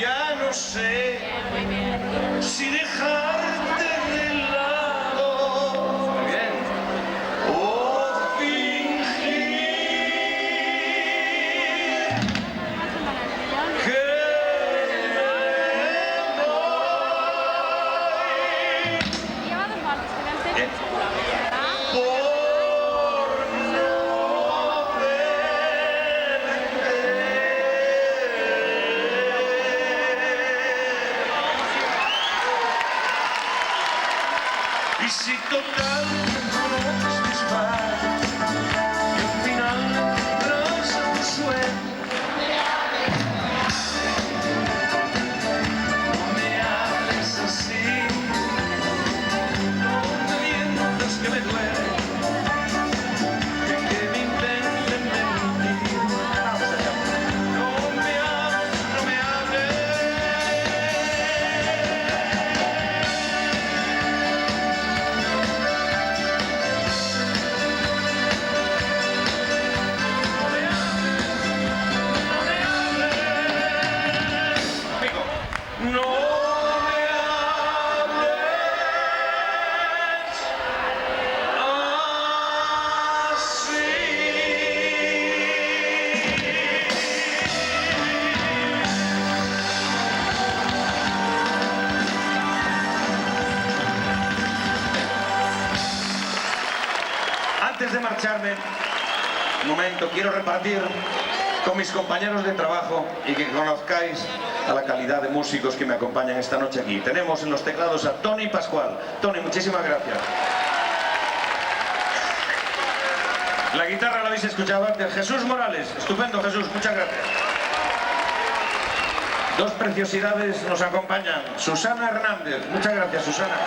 Ya no sé si dejarte de lado. Muy bien. O fingir que y si total conoces mis padres y al final tras a tu sueño, no me hables así, no me mientas que me duele y que me intenten mentir. No me hables, no me hables. No me hables así. Antes de marcharme, un momento, quiero repartir con mis compañeros de trabajo y que conozcáis a la calidad de músicos que me acompañan esta noche aquí. Tenemos en los teclados a Tony Pascual. Tony, muchísimas gracias. La guitarra la habéis escuchado antes. Jesús Morales, estupendo Jesús, muchas gracias. Dos preciosidades nos acompañan. Susana Hernández, muchas gracias Susana.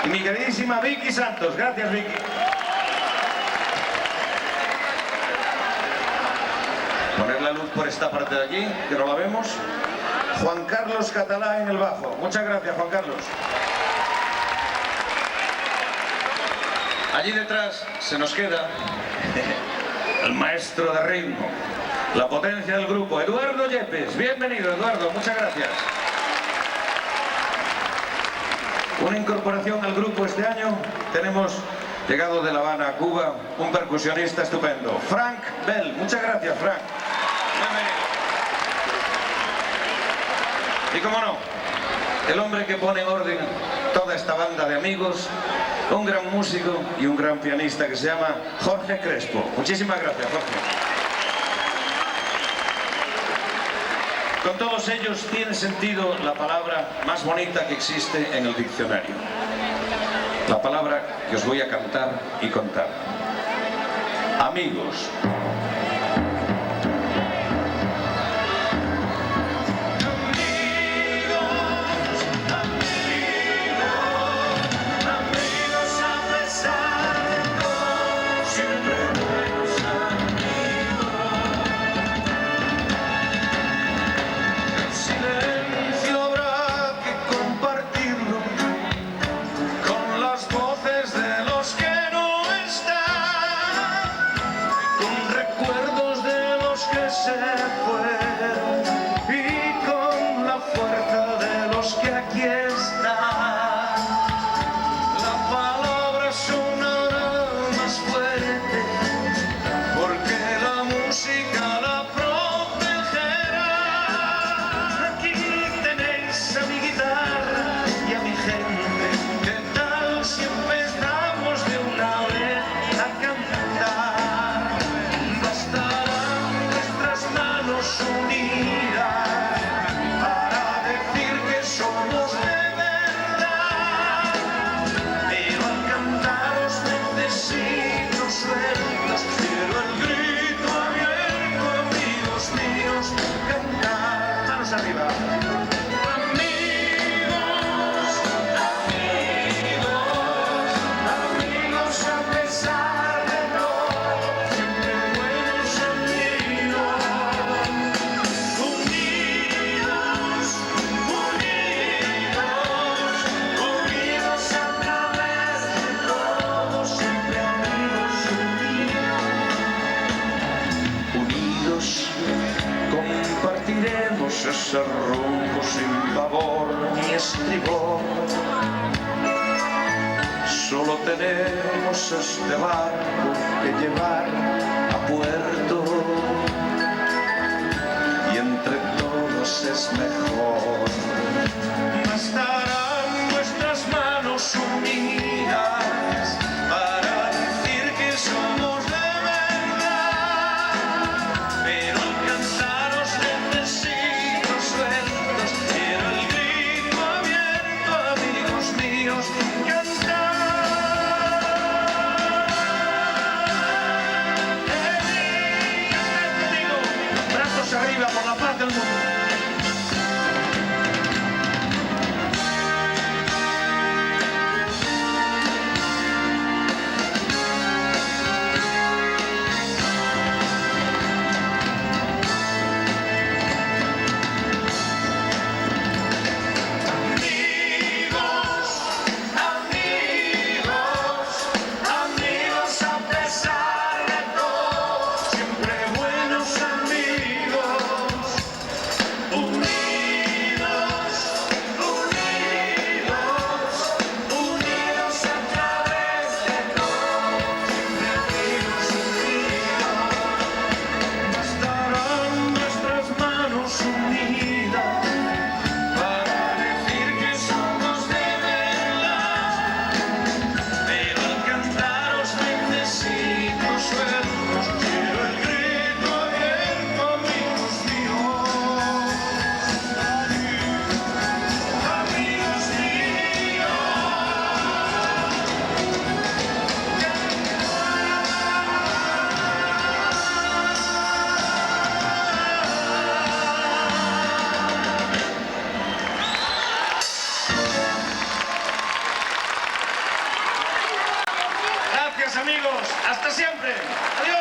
Y mi queridísima Vicky Santos. Gracias, Vicky. Poner la luz por esta parte de aquí, que no la vemos. Juan Carlos Catalá en el bajo. Muchas gracias, Juan Carlos. Allí detrás se nos queda el maestro de ritmo, la potencia del grupo, Eduardo Yepes. Bienvenido, Eduardo, muchas gracias. Una incorporación al grupo este año. Tenemos, llegado de La Habana a Cuba, un percusionista estupendo, Frank Bell. Muchas gracias, Frank. Bienvenido. Y cómo no, el hombre que pone en orden toda esta banda de amigos, un gran músico y un gran pianista que se llama Jorge Crespo. Muchísimas gracias, Jorge. Con todos ellos tiene sentido la palabra más bonita que existe en el diccionario. La palabra que os voy a cantar y contar. Amigos. Ese rumbo sin pavor ni estribor. Solo tenemos este barco que llevar a puerto, y entre todos es mejor. Bastarán nuestras manos unidas para decir que somos de verdad, pero alcanzaros necesito. Quiero el grito abierto, amigos míos, cantar. Hasta siempre. Adiós.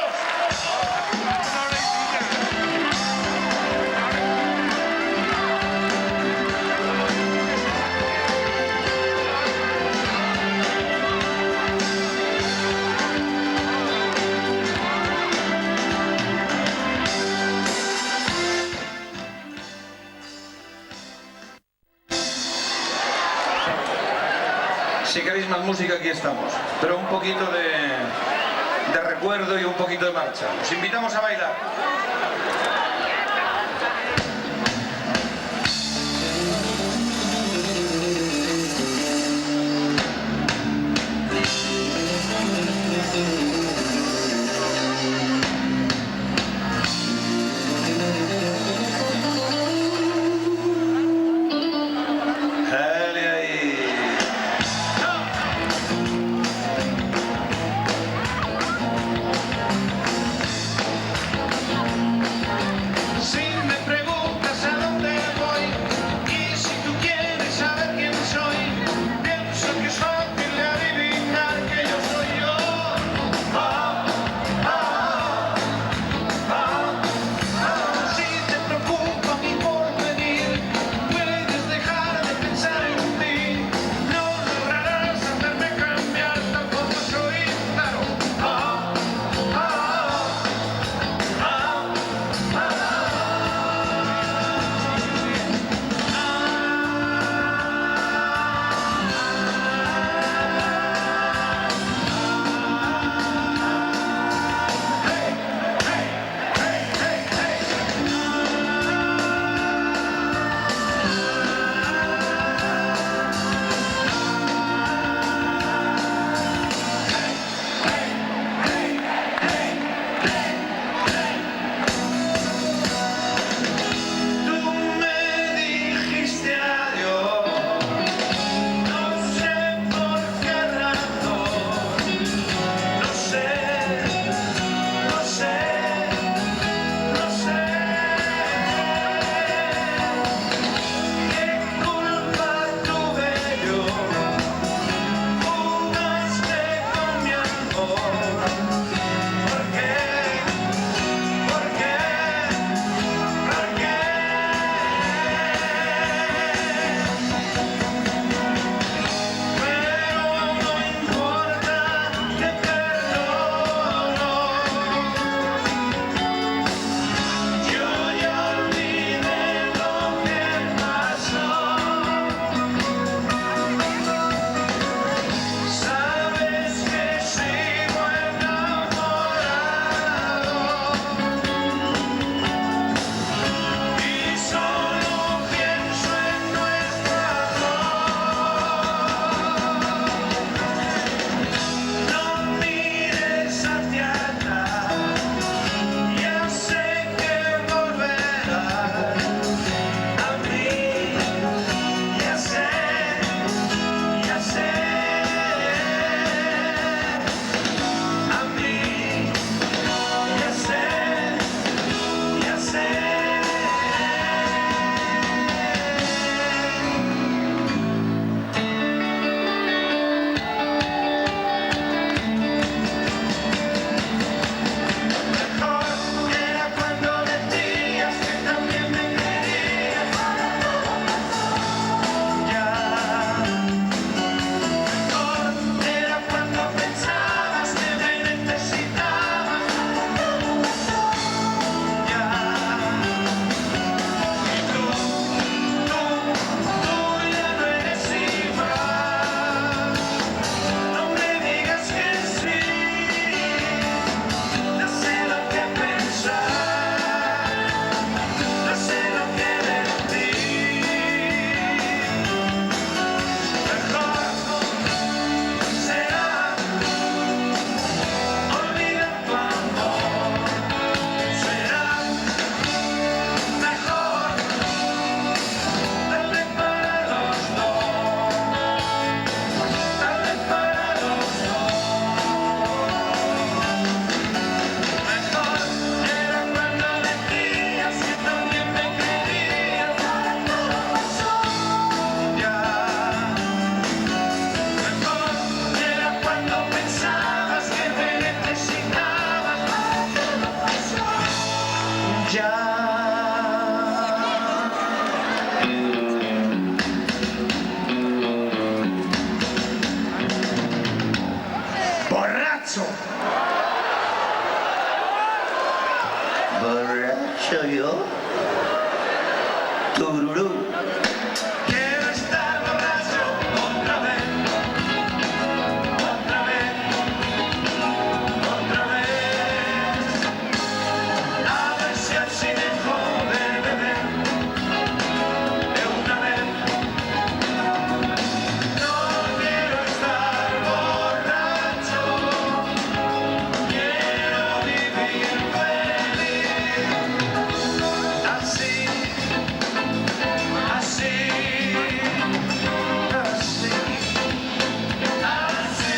Si queréis más música, aquí estamos. Pero un poquito de recuerdo y un poquito de marcha. Os invitamos a bailar. Dale ahí. serio? Tururú. Quiero estar borracho otra vez, otra vez, otra vez. A ver si así dejo de beber de una vez. No quiero estar borracho, quiero vivir feliz. Así, así, así, así.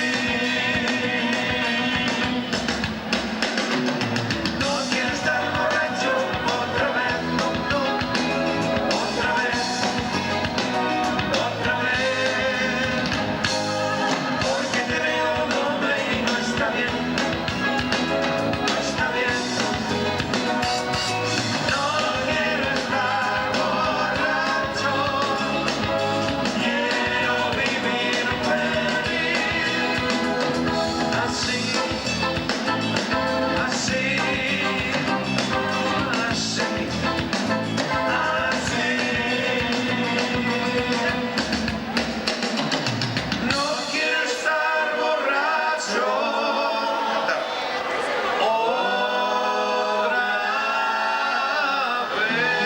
No quiero estar borracho otra vez, no, no, otra vez, otra vez. Porque te veo doble y no está bien, no está bien. No quiero estar borracho, quiero vivir feliz. Así, así, así, así. No quiero estar borracho otra vez.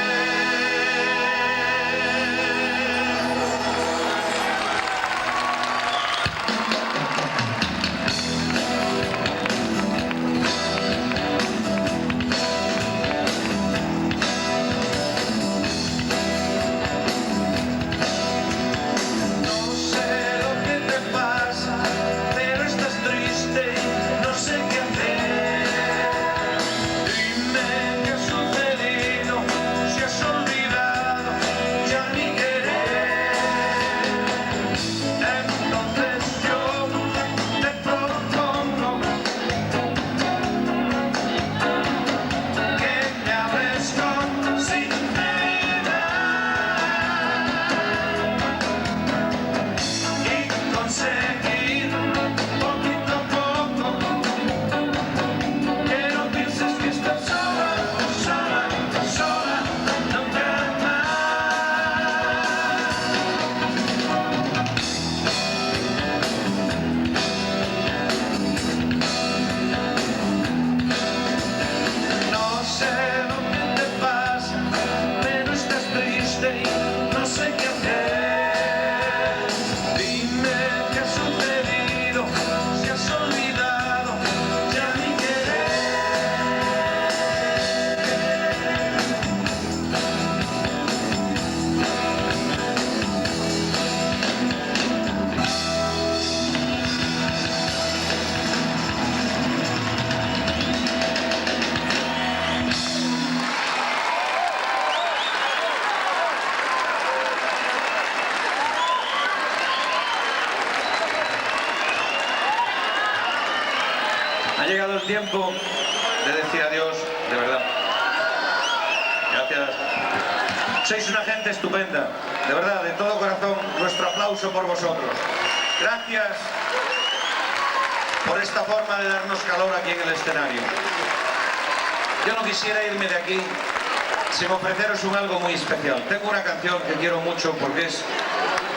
No sé lo que te pasa, pero estás triste y no sé qué hacer. Dime qué ha sucedido, si has olvidado ya mi querer. Entonces yo te propongo que me hables con sinceridad y conseguir poquito a poco que no pienses que estás sola, sola, sola, nunca No sé lo que te pasa, pero estás triste y no sé qué hacer. Dime qué ha sucedido, si has olvidado ya mi Ha llegado el tiempo de decir adiós, de verdad. Gracias. Sois una gente estupenda, de verdad, de todo corazón, nuestro aplauso por vosotros. Gracias por esta forma de darnos calor aquí en el escenario. Yo no quisiera irme de aquí sin ofreceros un algo muy especial. Tengo una canción que quiero mucho porque es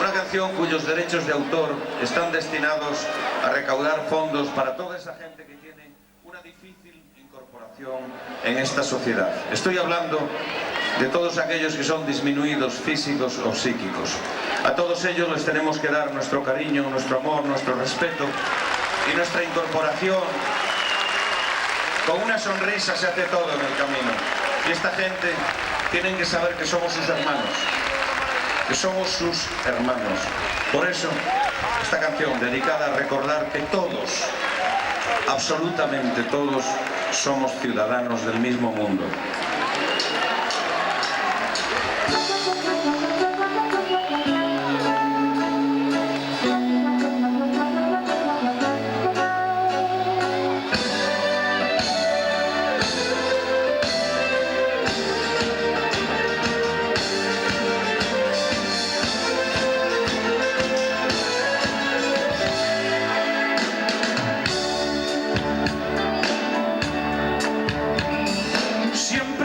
una canción cuyos derechos de autor están destinados a recaudar fondos para toda esa gente que tiene una difícil incorporación en esta sociedad. Estoy hablando de todos aquellos que son disminuidos físicos o psíquicos. A todos ellos les tenemos que dar nuestro cariño, nuestro amor, nuestro respeto y nuestra incorporación. Con una sonrisa se hace todo en el camino. Y esta gente tienen que saber que somos sus hermanos. Que somos sus hermanos. Por eso, esta canción dedicada a recordar que todos, absolutamente todos, somos ciudadanos del mismo mundo. Siempre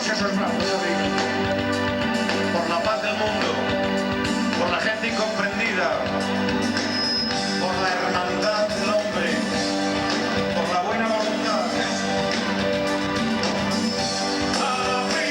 abrimos esos brazos, amigos. Por la paz del mundo, por la gente incomprendida, por la hermandad del hombre, por la buena voluntad. Abrimos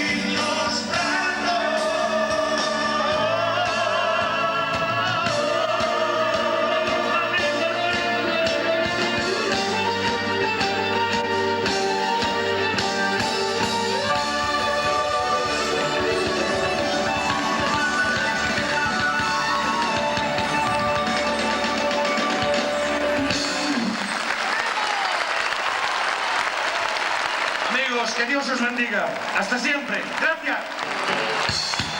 Amigos, que Dios os bendiga. Hasta siempre. Gracias.